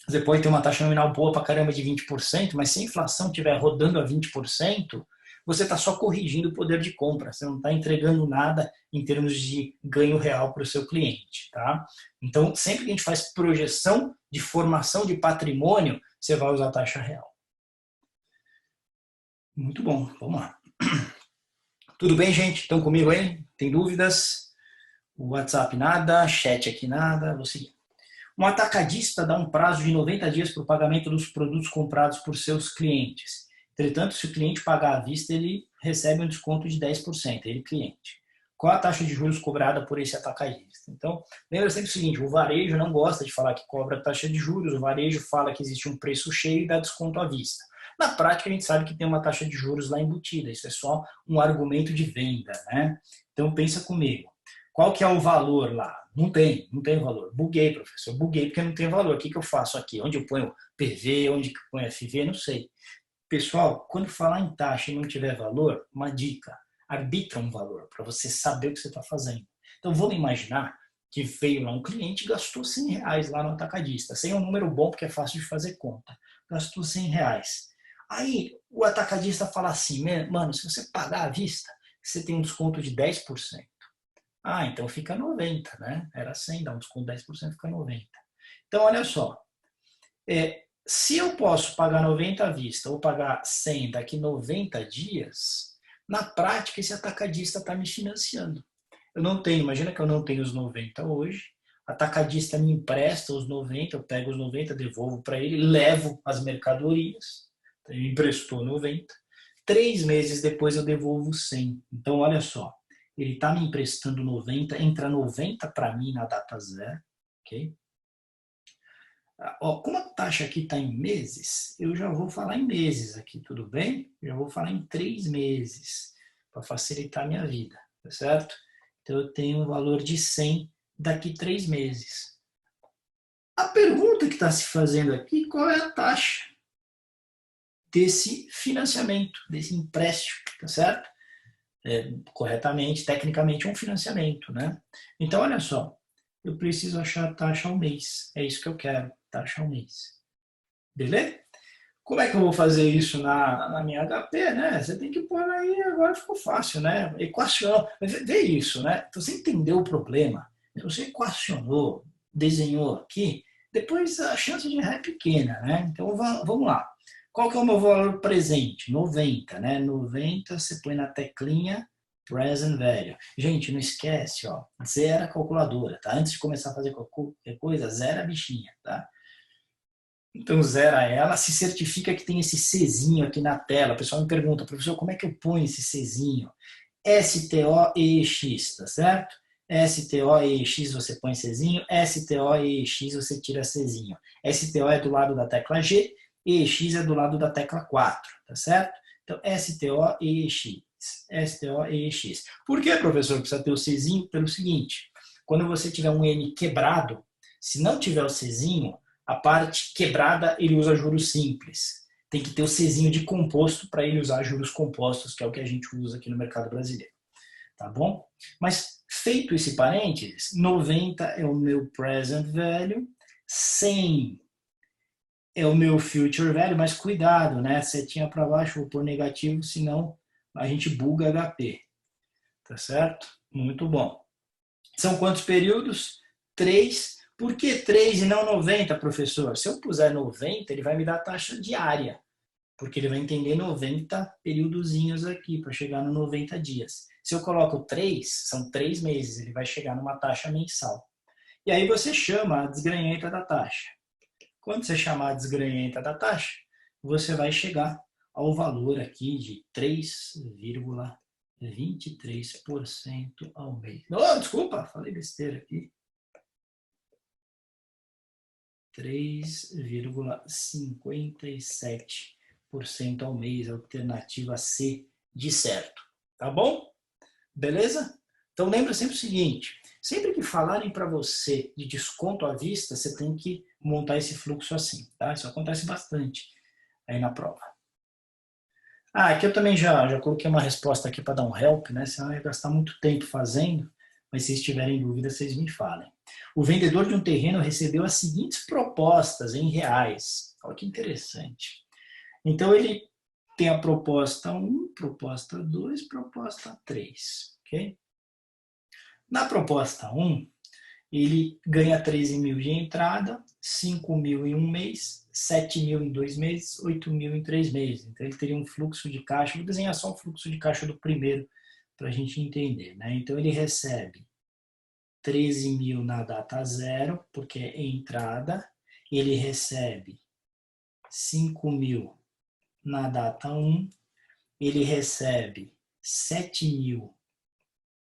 você pode ter uma taxa nominal boa para caramba de 20%, mas se a inflação estiver rodando a 20%, você está só corrigindo o poder de compra, você não está entregando nada em termos de ganho real para o seu cliente. Tá? Então, sempre que a gente faz projeção de formação de patrimônio, você vai usar a taxa real. Muito bom, vamos lá. Tudo bem, gente? Estão comigo aí? Tem dúvidas? O WhatsApp nada, chat aqui nada, vou seguir. Um atacadista dá um prazo de 90 dias para o pagamento dos produtos comprados por seus clientes. Entretanto, se o cliente pagar à vista, ele recebe um desconto de 10%, ele cliente. Qual a taxa de juros cobrada por esse atacadista? Então, lembra sempre o seguinte, o varejo não gosta de falar que cobra taxa de juros, o varejo fala que existe um preço cheio e dá desconto à vista. Na prática, a gente sabe que tem uma taxa de juros lá embutida, isso é só um argumento de venda, né? Então, pensa comigo. Qual que é o valor lá? Não tem valor. Buguei, professor. Buguei porque não tem valor. O que eu faço aqui? Onde eu ponho PV? Onde eu ponho FV? Não sei. Pessoal, quando falar em taxa e não tiver valor, uma dica. Arbitra um valor para você saber o que você está fazendo. Então, vamos imaginar que veio lá um cliente e gastou R$100 lá no atacadista. Sem um número bom, porque é fácil de fazer conta. Gastou R$100. Aí, o atacadista fala assim, mano, se você pagar à vista, você tem um desconto de 10%. Então fica 90, né? Era 100, dá um desconto de 10%, fica 90. Então, olha só. Se eu posso pagar 90 à vista ou pagar 100 daqui 90 dias, na prática esse atacadista está me financiando. Eu não tenho, imagina que eu não tenho os 90 hoje, o atacadista me empresta os 90, eu pego os 90, devolvo para ele, levo as mercadorias, ele me emprestou 90, 3 meses depois eu devolvo 100. Então, olha só. Ele está me emprestando 90, entra 90 para mim na data zero, ok? Como a taxa aqui está em meses, eu já vou falar em meses aqui, tudo bem? Já vou falar em 3 meses, para facilitar a minha vida, tá certo? Então eu tenho um valor de 100 daqui 3 meses. A pergunta que está se fazendo aqui, qual é a taxa desse financiamento, desse empréstimo, tá certo? Corretamente, tecnicamente, um financiamento, né? Então, olha só, eu preciso achar a taxa ao mês. É isso que eu quero, taxa ao mês. Beleza? Como é que eu vou fazer isso na minha HP, né? Você tem que pôr aí, agora ficou fácil, né? Equacionou, vê isso, né? Então, você entendeu o problema, se você equacionou, desenhou aqui, depois a chance de errar é pequena, né? Então, vamos lá. Qual que é o meu valor presente? 90, né? 90, você põe na teclinha present value. Gente, não esquece, ó, zero a calculadora, tá? Antes de começar a fazer qualquer coisa, zero a bichinha, tá? Então, zera ela, se certifica que tem esse Czinho aqui na tela. O pessoal me pergunta, professor, como é que eu ponho esse Czinho? STOEX, tá certo? STOEX você põe Czinho, STOEX você tira Czinho. STO é do lado da tecla G, EX é do lado da tecla 4, tá certo? Então, STOEX, STOEX. Por que, professor, precisa ter o Czinho? Pelo seguinte, quando você tiver um N quebrado, se não tiver o Czinho, a parte quebrada ele usa juros simples. Tem que ter o Czinho de composto para ele usar juros compostos, que é o que a gente usa aqui no mercado brasileiro. Tá bom? Mas feito esse parênteses, 90 é o meu present value, 100 é o meu future value, mas cuidado, né? Setinha para baixo, vou pôr negativo, senão a gente buga HP. Tá certo? Muito bom. São quantos períodos? 3. Por que 3 e não 90, professor? Se eu puser 90, ele vai me dar a taxa diária, porque ele vai entender 90 períodozinhos aqui para chegar no 90 dias. Se eu coloco 3, são 3 meses, ele vai chegar numa taxa mensal. E aí você chama a desgranhenta da taxa. Quando você chamar a desgranhenta da taxa, você vai chegar ao valor aqui de 3,23% ao mês. Oh, desculpa, falei besteira aqui. 3,57% ao mês, alternativa C de certo. Tá bom? Beleza? Então lembra sempre o seguinte, sempre que falarem para você de desconto à vista, você tem que montar esse fluxo assim, tá? Isso acontece bastante aí na prova. Aqui eu também já coloquei uma resposta aqui para dar um help, né? Senão eu ia gastar muito tempo fazendo, mas se tiverem dúvida, vocês me falem. O vendedor de um terreno recebeu as seguintes propostas em reais. Olha que interessante. Então ele tem a proposta 1, proposta 2, proposta 3, ok? Na proposta 1, ele ganha 13 mil de entrada, 5 mil em um mês, 7 mil em 2 meses, 8 mil em 3 meses. Então ele teria um fluxo de caixa, vou desenhar só o fluxo de caixa do primeiro para a gente entender, né? Então ele recebe 13 mil na data zero, porque é entrada, ele recebe 5 mil na data 1, ele recebe 7 mil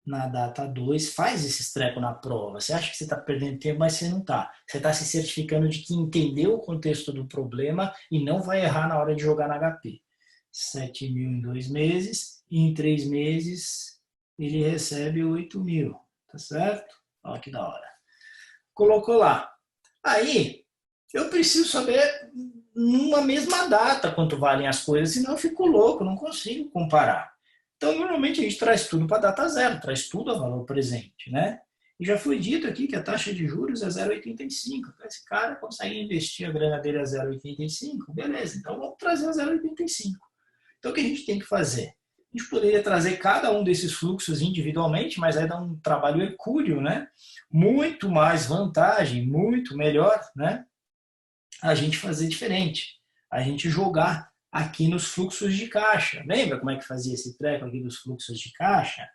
na data 2, faz esse treco na prova. Você acha que você está perdendo tempo, mas você não está. Você está se certificando de que entendeu o contexto do problema e não vai errar na hora de jogar na HP. 7 mil em 2 meses, e em 3 meses ele recebe 8 mil. Tá certo? Olha que da hora. Colocou lá. Aí, eu preciso saber numa mesma data quanto valem as coisas, senão eu fico louco, não consigo comparar. Então, normalmente a gente traz tudo para data zero, traz tudo a valor presente, né? E já foi dito aqui que a taxa de juros é 0,85. Esse cara consegue investir a grana dele a 0,85, beleza, então vamos trazer a 0,85. Então, o que a gente tem que fazer? A gente poderia trazer cada um desses fluxos individualmente, mas aí dá um trabalho hercúleo, né? Muito mais vantagem, muito melhor, né? A gente fazer diferente. A gente jogar aqui nos fluxos de caixa. Lembra como é que fazia esse treco aqui dos fluxos de caixa?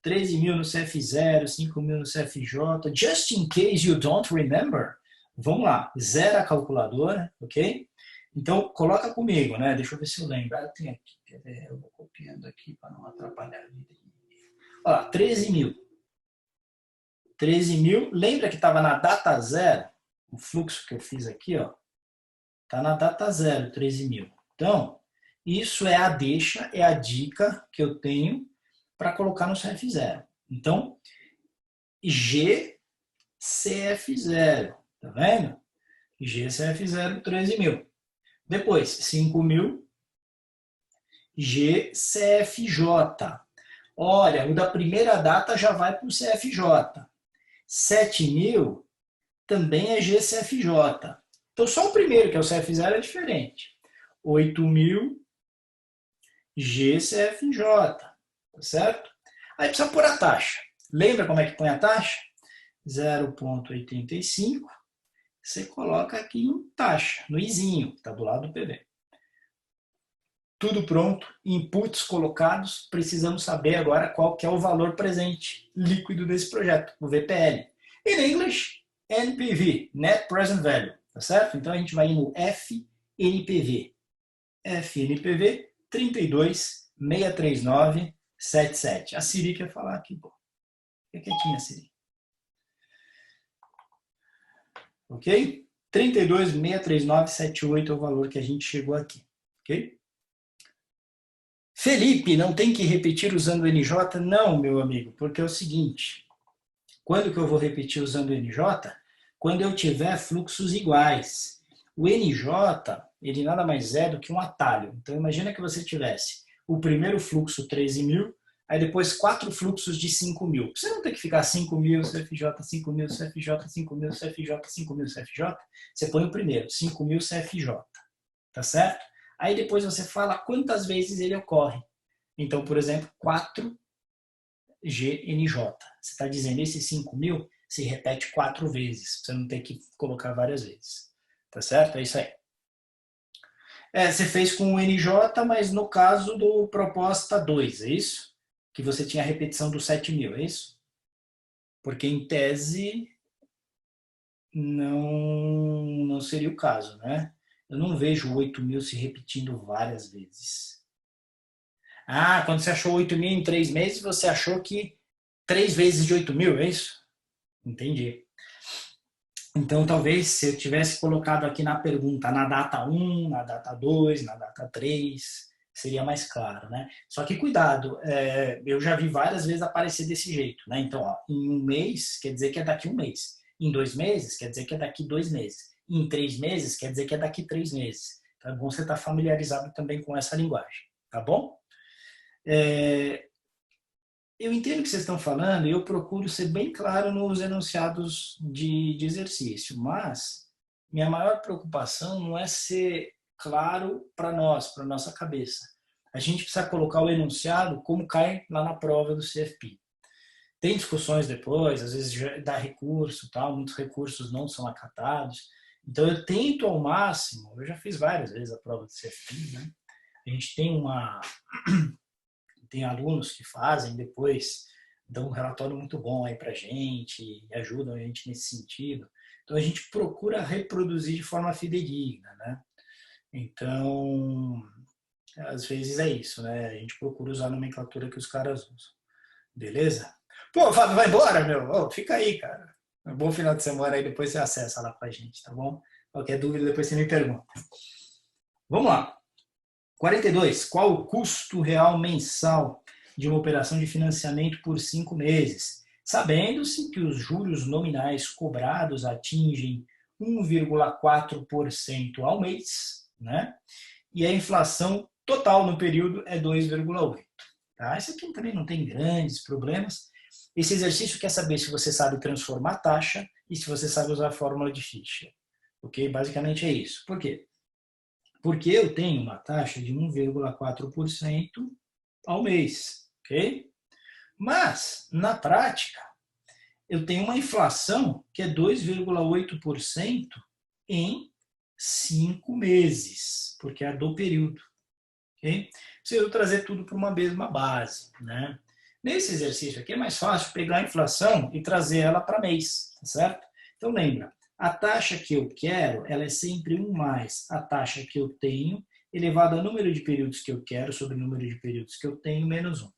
13 mil no CF0, 5 mil no CFJ. Just in case you don't remember. Vamos lá, zera a calculadora, ok? Então, coloca comigo, né? Deixa eu ver se eu lembro. Tem aqui, quer ver? Eu vou copiando aqui para não atrapalhar a vida. Olha lá, 13 mil. 13 mil, lembra que estava na data zero? O fluxo que eu fiz aqui, ó. Está na data zero, 13 mil. Então, isso é a deixa, é a dica que eu tenho para colocar no CF0. Então, GCF0, tá vendo? GCF0, 13 mil. Depois, 5 mil, GCFJ. Olha, o da primeira data já vai para o CFJ. 7 mil também é GCFJ. Então, só o primeiro, que é o CF0, é diferente. 8.000 GCFJ, tá certo? Aí precisa pôr a taxa. Lembra como é que põe a taxa? 0,85. Você coloca aqui em taxa, no izinho, que está do lado do PV. Tudo pronto, inputs colocados, precisamos saber agora qual que é o valor presente líquido desse projeto, o VPL. In English, NPV, Net Present Value, tá certo? Então a gente vai no FNPV. FNPV 32.639,77. A Siri quer falar aqui, pô. Fica quietinha, Siri. Ok? 32.639,78 é o valor que a gente chegou aqui. Ok? Felipe, não tem que repetir usando o NJ? Não, meu amigo, porque é o seguinte, quando que eu vou repetir usando o NJ? Quando eu tiver fluxos iguais. O NJ, ele nada mais é do que um atalho. Então, imagina que você tivesse o primeiro fluxo 13.000, aí depois 4 fluxos de 5.000. Você não tem que ficar 5.000 CFJ, 5.000 CFJ, 5.000 CFJ, 5.000 CFJ. Você põe o primeiro, 5.000 CFJ. Tá certo? Aí depois você fala quantas vezes ele ocorre. Então, por exemplo, 4GNJ. Você está dizendo esse 5.000 se repete 4 vezes. Você não tem que colocar várias vezes. Tá certo? É isso aí. Você fez com o NJ, mas no caso do proposta 2, é isso? Que você tinha a repetição do 7.000, é isso? Porque em tese não seria o caso, né? Eu não vejo 8.000 se repetindo várias vezes. Ah, quando você achou 8.000 em 3 meses, você achou que 3 vezes de 8.000, é isso? Entendi. Então, talvez se eu tivesse colocado aqui na pergunta na data 1, na data 2, na data 3, seria mais claro, né? Só que cuidado, eu já vi várias vezes aparecer desse jeito, né? Então, ó, em 1 mês, quer dizer que é daqui 1 mês. Em 2 meses, quer dizer que é daqui 2 meses. Em 3 meses, quer dizer que é daqui 3 meses. Então, é bom você estar familiarizado também com essa linguagem, tá bom? Eu entendo o que vocês estão falando e eu procuro ser bem claro nos enunciados de exercício, mas minha maior preocupação não é ser claro para nós, para nossa cabeça. A gente precisa colocar o enunciado como cai lá na prova do CFP. Tem discussões depois, às vezes dá recurso, tal, muitos recursos não são acatados. Então eu tento ao máximo, eu já fiz várias vezes a prova do CFP, né? A gente tem alunos que fazem depois, dão um relatório muito bom aí pra gente, e ajudam a gente nesse sentido. Então a gente procura reproduzir de forma fidedigna, né? Então, às vezes é isso, né? A gente procura usar a nomenclatura que os caras usam. Beleza? Pô, Fábio, vai embora, meu. Oh, fica aí, cara. Um bom final de semana aí, depois você acessa lá pra gente, tá bom? Qualquer dúvida, depois você me pergunta. Vamos lá. 42. Qual o custo real mensal de uma operação de financiamento por 5 meses? Sabendo-se que os juros nominais cobrados atingem 1,4% ao mês, né? E a inflação total no período é 2,8%. Tá? Isso aqui também não tem grandes problemas. Esse exercício quer saber se você sabe transformar a taxa e se você sabe usar a fórmula de Fischer. Ok? Basicamente é isso. Por quê? Porque eu tenho uma taxa de 1,4% ao mês, ok? Mas, na prática, eu tenho uma inflação que é 2,8% em 5 meses, porque é a do período, ok? Preciso trazer tudo para uma mesma base, né? Nesse exercício aqui é mais fácil pegar a inflação e trazer ela para mês, tá certo? Então, lembra, a taxa que eu quero, ela é sempre 1 mais a taxa que eu tenho, elevado ao número de períodos que eu quero, sobre o número de períodos que eu tenho, menos 1.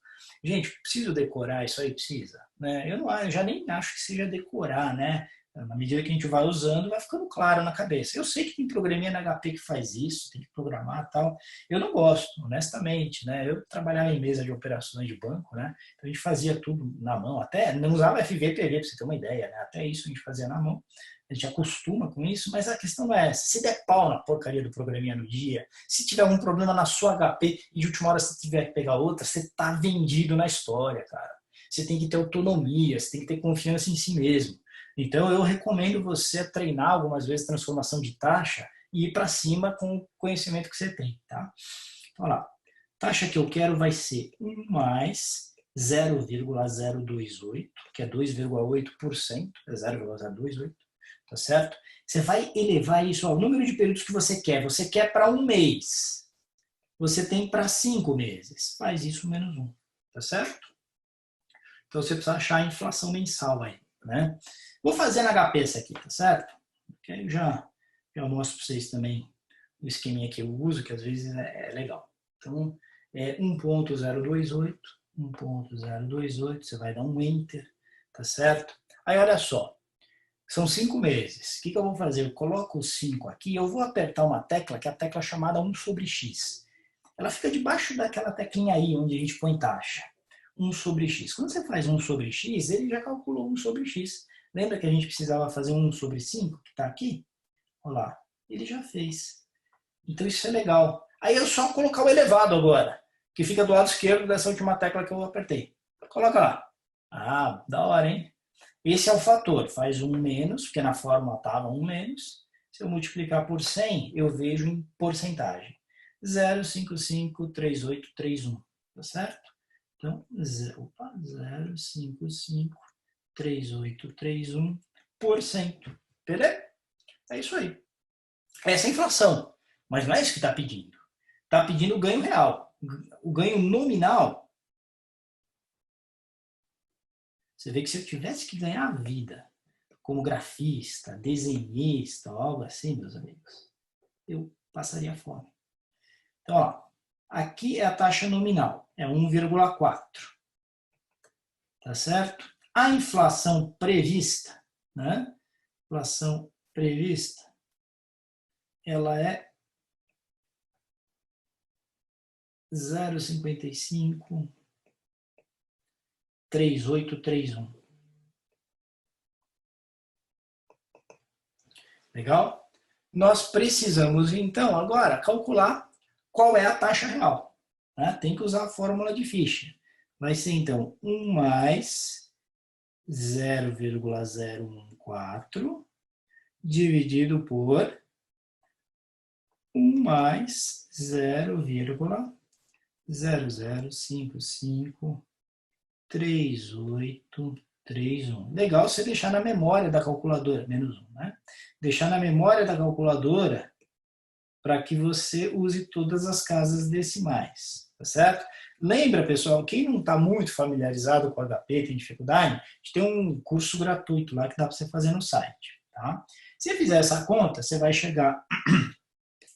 Gente, preciso decorar isso aí? Precisa. Né? Eu já nem acho que seja decorar, né? Na medida que a gente vai usando, vai ficando claro na cabeça. Eu sei que tem programinha na HP que faz isso, tem que programar e tal. Eu não gosto, honestamente, né? Eu trabalhava em mesa de operações de banco, né? Então a gente fazia tudo na mão, até não usava FVPV, para você ter uma ideia, né? Até isso a gente fazia na mão. A gente acostuma com isso, mas a questão não é essa. Se der pau na porcaria do programinha no dia, se tiver algum problema na sua HP e de última hora você tiver que pegar outra, você tá vendido na história, cara. Você tem que ter autonomia, você tem que ter confiança em si mesmo. Então, eu recomendo você treinar algumas vezes transformação de taxa ir para cima com o conhecimento que você tem, tá? Então, olha lá. Taxa que eu quero vai ser 1 mais 0,028, que é 2,8%, é 0,028, tá certo? Você vai elevar isso ao número de períodos que você quer. Você quer para 1 mês. Você tem para 5 meses. Faz isso menos 1, tá certo? Então você precisa achar a inflação mensal aí, né? Vou fazer na HP essa aqui, tá certo? Porque aí eu já mostro para vocês também o esqueminha que eu uso, que às vezes é legal. Então, 1.028, 1.028, você vai dar um Enter, tá certo? Aí olha só, são 5 meses. O que eu vou fazer? Eu coloco o 5 aqui, eu vou apertar uma tecla, que é a tecla chamada 1 sobre x. Ela fica debaixo daquela teclinha aí, onde a gente põe taxa. 1 sobre x. Quando você faz 1 sobre x, ele já calculou 1 sobre x. Lembra que a gente precisava fazer 1 sobre 5, que está aqui? Olha lá, ele já fez. Então isso é legal. Aí é só colocar o elevado agora, que fica do lado esquerdo dessa última tecla que eu apertei. Coloca lá. Ah, da hora, hein? Esse é o fator. Faz 1 menos, porque na fórmula estava 1 menos. Se eu multiplicar por 100, eu vejo em porcentagem. 0,553831. Tá certo? Então, 0,553831%. Beleza? É isso aí. Essa é a inflação. Mas não é isso que está pedindo. Está pedindo o ganho real. O ganho nominal. Você vê que se eu tivesse que ganhar a vida como grafista, desenhista, ou algo assim, meus amigos, eu passaria fome. Então, ó, aqui é a taxa nominal, é 1,4. Tá certo? A inflação prevista, né? Inflação prevista, ela é 0,553831. Legal? Nós precisamos, então, agora calcular qual é a taxa real. Né? Tem que usar a fórmula de Fischer. Vai ser, então, 1 mais 0,014 dividido por 1 mais 0,00553831. Legal você deixar na memória da calculadora, menos 1, né? Deixar na memória da calculadora para que você use todas as casas decimais, tá certo? Lembra, pessoal, quem não está muito familiarizado com o HP, tem dificuldade, a gente tem um curso gratuito lá que dá para você fazer no site, tá? Se você fizer essa conta, você vai chegar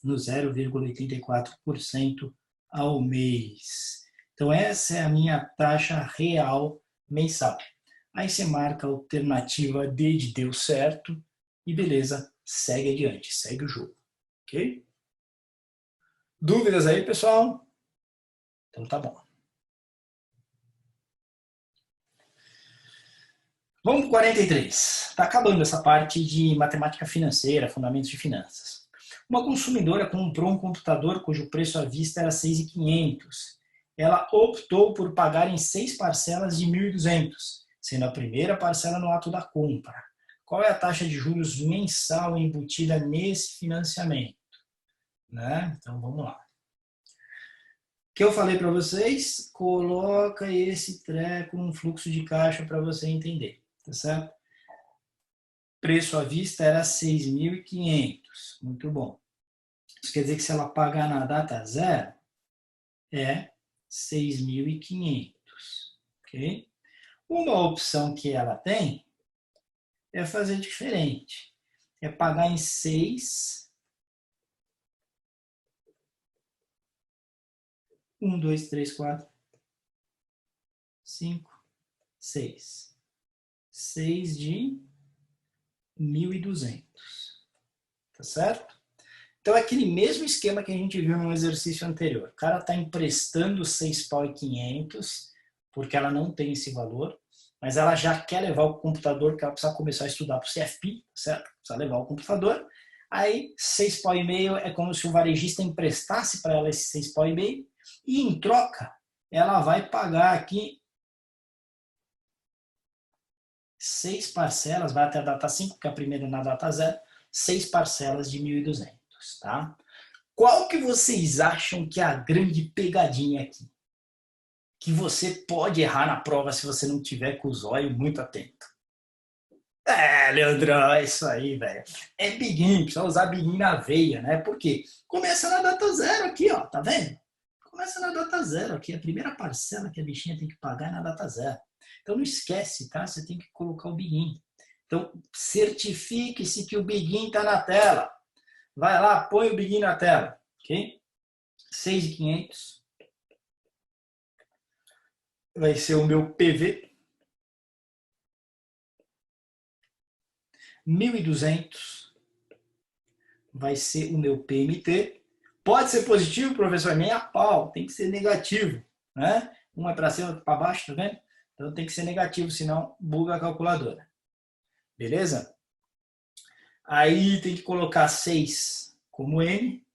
no 0,84% ao mês. Então, essa é a minha taxa real mensal. Aí você marca a alternativa D de deu certo e beleza, segue adiante, segue o jogo. Ok? Dúvidas aí, pessoal? Então tá bom. Vamos para o 43. Está acabando essa parte de matemática financeira, fundamentos de finanças. Uma consumidora comprou um computador cujo preço à vista era 6.500. Ela optou por pagar em 6 parcelas de 1.200, sendo a primeira parcela no ato da compra. Qual é a taxa de juros mensal embutida nesse financiamento? Né? Então vamos lá. O que eu falei para vocês, coloca esse treco num fluxo de caixa para você entender, tá certo? Preço à vista era 6.500, muito bom. Isso quer dizer que se ela pagar na data zero, é 6.500, ok? Uma opção que ela tem é fazer diferente, é pagar em 6, 1, 2, 3, 4, 5, 6. 6 de 1.200. Tá certo? Então é aquele mesmo esquema que a gente viu no exercício anterior. O cara está emprestando 6.500 porque ela não tem esse valor, mas ela já quer levar o computador, porque ela precisa começar a estudar para o CFP, certo? Precisa levar o computador. Aí 6,5 é como se o varejista emprestasse para ela esse 6,5 e em troca ela vai pagar aqui 6 parcelas, vai até a data 5, que é a primeira na data 0, 6 parcelas de 1.200. bancos, tá? Qual que vocês acham que é a grande pegadinha aqui? Que você pode errar na prova se você não tiver com os olhos muito atento. Leandrão, é isso aí, velho. É Biguin, precisa usar Biguin na veia, né? Por quê? Começa na data zero aqui, ó, tá vendo? Começa na data zero aqui, a primeira parcela que a bichinha tem que pagar é na data zero. Então não esquece, tá? Você tem que colocar o Biguin. Então certifique-se que o Biguin tá na tela. Vai lá, põe o Biguin na tela, ok? 6.500 vai ser o meu PV. 1.200 vai ser o meu PMT. Pode ser positivo, professor? Nem a pau, tem que ser negativo, né? Um é para cima, outro para baixo, tá vendo? Então tem que ser negativo, senão buga a calculadora. Beleza? Aí tem que colocar 6 como N.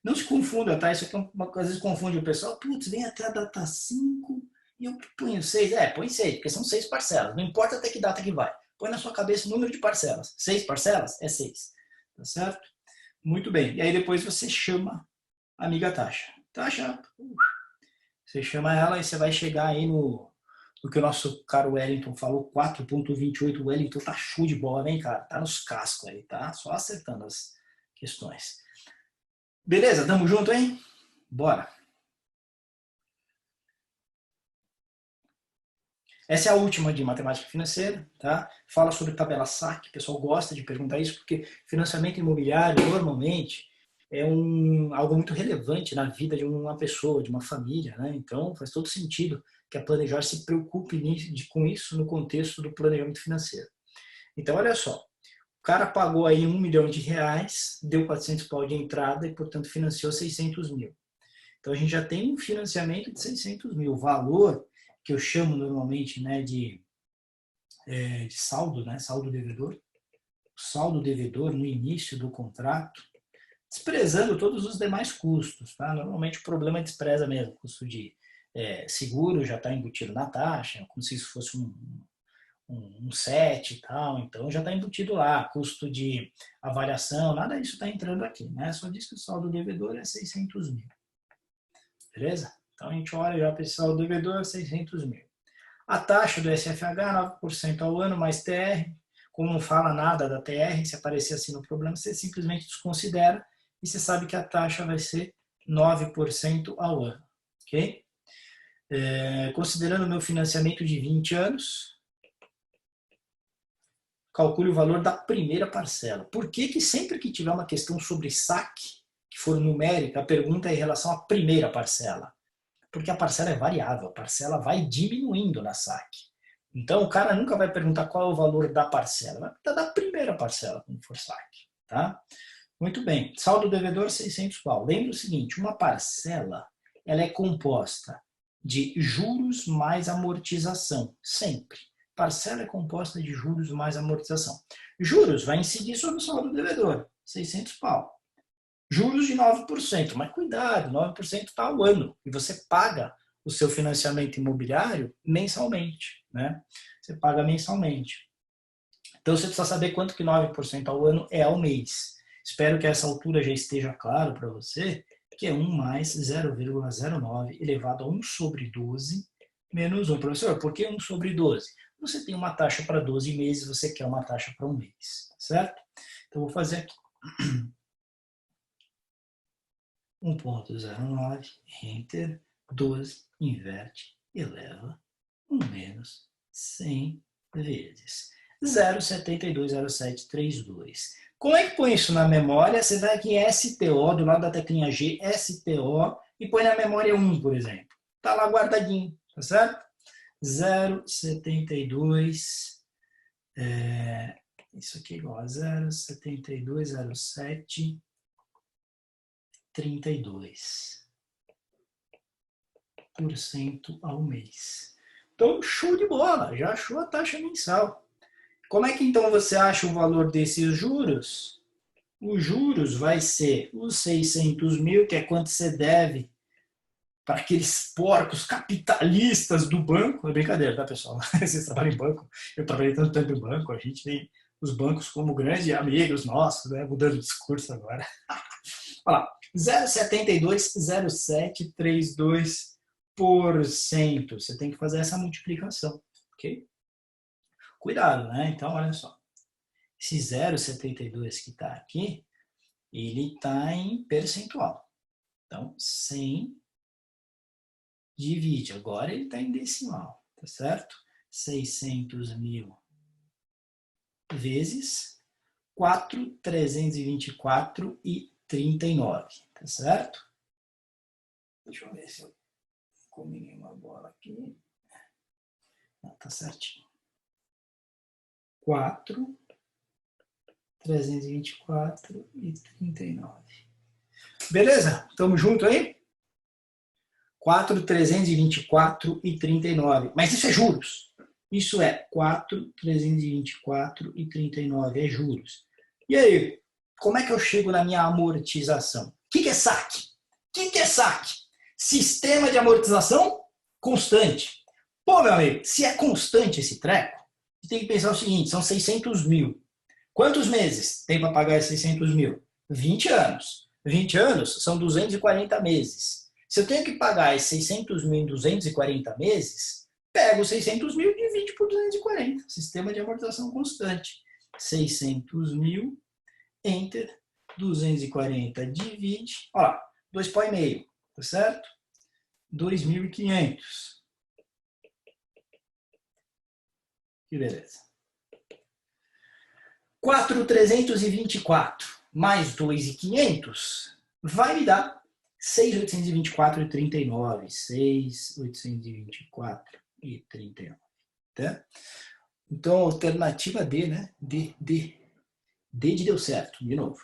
Não se confunda, tá? Isso aqui é uma coisa, às vezes confunde o pessoal. Putz, vem até a data 5 e eu ponho 6. Põe 6, porque são 6 parcelas. Não importa até que data que vai. Põe na sua cabeça o número de parcelas. 6 parcelas? É 6. Tá certo? Muito bem. E aí depois você chama a amiga taxa. Taxa, você chama ela e você vai chegar aí no que o nosso caro Wellington falou, 4.28. O Wellington tá show de bola, hein, cara? Tá nos cascos aí, tá? Só acertando as questões. Beleza? Tamo junto, hein? Bora. Essa é a última de matemática financeira, tá? Fala sobre tabela SAC, o pessoal gosta de perguntar isso, porque financiamento imobiliário, normalmente, é algo muito relevante na vida de uma pessoa, de uma família, né? Então, faz todo sentido que a Planejar se preocupe com isso no contexto do planejamento financeiro. Então, olha só, o cara pagou aí R$1 milhão, deu 400 pau de entrada e, portanto, financiou 600 mil. Então, a gente já tem um financiamento de 600 mil. O valor que eu chamo normalmente, né, de saldo, né, saldo devedor. O saldo devedor no início do contrato, desprezando todos os demais custos. Tá? Normalmente o problema despreza mesmo. O custo de seguro já está embutido na taxa, como se isso fosse um set e tal, então já está embutido lá. Custo de avaliação, nada disso está entrando aqui. Né? Só diz que o saldo devedor é 600 mil. Beleza? Então a gente olha já para esse saldo devedor, 600 mil. A taxa do SFH, 9% ao ano, mais TR. Como não fala nada da TR, se aparecer assim no problema, você simplesmente desconsidera e você sabe que a taxa vai ser 9% ao ano. Ok? Considerando o meu financiamento de 20 anos, calcule o valor da primeira parcela. Por que sempre que tiver uma questão sobre saque, que for numérica, a pergunta é em relação à primeira parcela? Porque a parcela é variável, a parcela vai diminuindo na saque. Então, o cara nunca vai perguntar qual é o valor da parcela, vai perguntar da primeira parcela, quando for saque. Tá? Muito bem, saldo devedor 600 pau. Lembra o seguinte, uma parcela ela é composta de juros mais amortização, sempre. Parcela é composta de juros mais amortização. Juros vai incidir sobre o saldo devedor, 600 pau. Juros de 9%, mas cuidado, 9% está ao ano e você paga o seu financiamento imobiliário mensalmente, né? Você paga mensalmente. Então você precisa saber quanto que 9% ao ano é ao mês. Espero que a essa altura já esteja claro para você que é 1 mais 0,09 elevado a 1 sobre 12 menos 1. Professor, por que 1 sobre 12? Você tem uma taxa para 12 meses, você quer uma taxa para um mês, certo? Então vou fazer aqui. 1,09, enter, 12, inverte, eleva, 1 menos 100 vezes 0,720732. Como é que põe isso na memória? Você vai aqui em STO, do lado da teclinha G, STO, e põe na memória 1, por exemplo. Está lá guardadinho, tá certo? 0,72, isso aqui é igual a 0,7207 32% ao mês. Então, show de bola, já achou a taxa mensal. Como é que então você acha o valor desses juros? Os juros vai ser os 600 mil, que é quanto você deve para aqueles porcos capitalistas do banco. É brincadeira, tá, pessoal? Vocês trabalham em banco, eu trabalhei tanto tempo em banco, a gente os bancos como grandes amigos nossos, né? Mudando o discurso agora. Olha lá, 0,720732%. Você tem que fazer essa multiplicação, ok? Cuidado, né? Então, olha só. Esse 0,72 que está aqui, ele está em percentual. Então, 100 divide. Agora ele está em decimal, tá certo? 600 mil vezes 4.324,39, tá certo? Deixa eu ver se eu combinei uma bola aqui. Não, tá certinho. 4.324,39. Beleza? Tamo junto aí? 4.324,39. Mas isso é juros. Isso é 4.324,39. É juros. E aí, como é que eu chego na minha amortização? O que é saque? O que é saque? Sistema de amortização constante. Pô, meu amigo, se é constante esse treco, você tem que pensar o seguinte, são 600 mil. Quantos meses tem para pagar esses 600 mil? 20 anos. 20 anos são 240 meses. Se eu tenho que pagar esses 600 mil em 240 meses, pego os 600 mil e divide por 240. Sistema de amortização constante. 600 mil, enter, 240 divide, ó lá, 2,5, tá certo? 2.500. Que beleza. 4.324 mais 2.500 vai me dar 6.824,39. 6.824,39. Tá? Então, alternativa D, né? D de deu certo, de novo.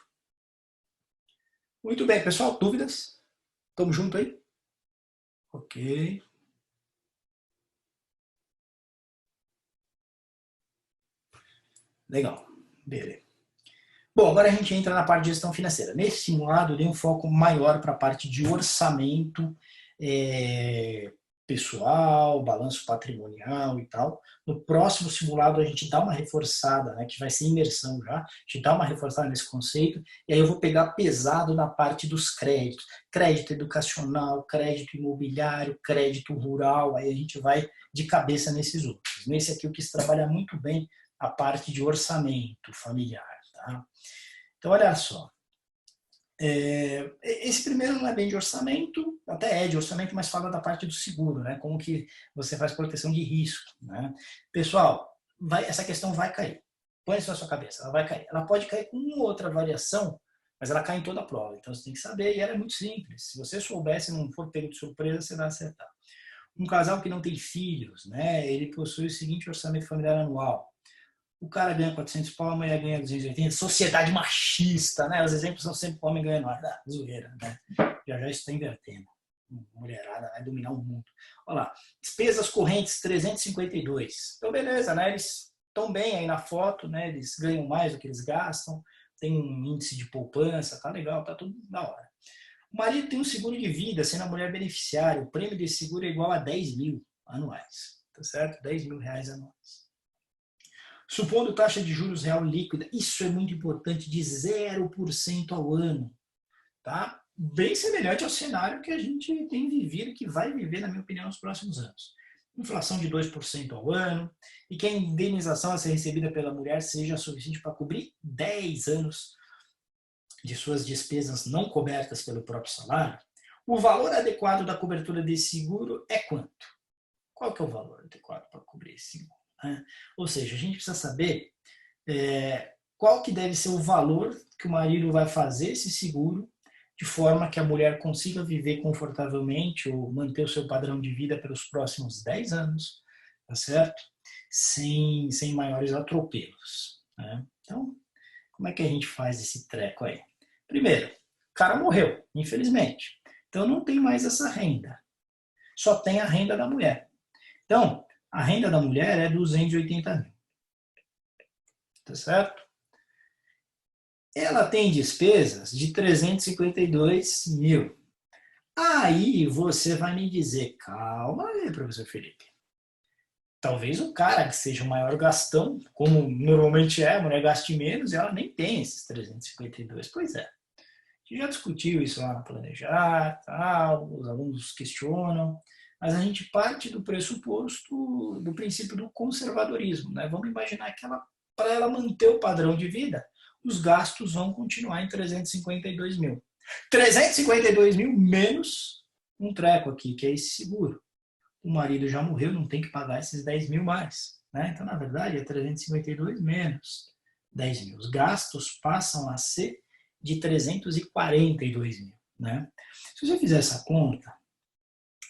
Muito bem, pessoal. Dúvidas? Tamo junto aí? Ok. Legal. Beleza. Bom, agora a gente entra na parte de gestão financeira. Nesse simulado, eu dei um foco maior para a parte de orçamento pessoal, balanço patrimonial e tal. No próximo simulado, a gente dá uma reforçada, né, que vai ser imersão já, a gente dá uma reforçada nesse conceito, e aí eu vou pegar pesado na parte dos créditos. Crédito educacional, crédito imobiliário, crédito rural, aí a gente vai de cabeça nesses outros. Nesse aqui eu quis trabalhar muito bem a parte de orçamento familiar. Tá? Então, olha só. Esse primeiro não é bem de orçamento, até é de orçamento, mas fala da parte do seguro, né? Como que você faz proteção de risco. Né? Pessoal, essa questão vai cair. Põe isso na sua cabeça, ela vai cair. Ela pode cair com uma outra variação, mas ela cai em toda a prova. Então, você tem que saber, e ela é muito simples. Se você soubesse, não for pego de surpresa, você vai acertar. Um casal que não tem filhos, né? Ele possui o seguinte orçamento familiar anual. O cara ganha 400 pau, a mulher ganha 280. Sociedade machista, né? Os exemplos são sempre o homem ganhando. Zoeira, né? Já está invertendo. Mulherada vai dominar o mundo. Olha lá. Despesas correntes 352. Então, beleza, né? Eles estão bem aí na foto, né? Eles ganham mais do que eles gastam. Tem um índice de poupança, tá legal, tá tudo da hora. O marido tem um seguro de vida, sendo a mulher beneficiária. O prêmio desse seguro é igual a 10 mil anuais. Tá certo? 10 mil reais anuais. Supondo taxa de juros real líquida, isso é muito importante, de 0% ao ano. Tá? Bem semelhante ao cenário que a gente tem vivido, que vai viver, na minha opinião, nos próximos anos. Inflação de 2% ao ano, e que a indenização a ser recebida pela mulher seja suficiente para cobrir 10 anos de suas despesas não cobertas pelo próprio salário. O valor adequado da cobertura desse seguro é quanto? Qual que é o valor adequado para cobrir esse seguro? Ou seja, a gente precisa saber qual que deve ser o valor que o marido vai fazer esse seguro de forma que a mulher consiga viver confortavelmente ou manter o seu padrão de vida pelos próximos 10 anos, tá certo? Sem maiores atropelos. Né? Então, como é que a gente faz esse treco aí? Primeiro, o cara morreu, infelizmente. Então, não tem mais essa renda. Só tem a renda da mulher. Então, a renda da mulher é 280 mil. Tá certo? Ela tem despesas de 352 mil. Aí você vai me dizer, calma aí, professor Felipe. talvez o cara que seja o maior gastão, como normalmente é, a mulher gaste menos e ela nem tem esses 352. Pois é, a gente já discutiu isso lá no Planejar, tal, os alunos questionam, mas a gente parte do pressuposto, do princípio do conservadorismo, né? Vamos imaginar que para ela manter o padrão de vida, os gastos vão continuar em 352 mil. 352 mil menos um treco aqui, que é esse seguro. O marido já morreu, não tem que pagar esses 10 mil mais. Né? Então, na verdade, é 352 menos 10 mil. Os gastos passam a ser de 342 mil. Né? Se você fizer essa conta,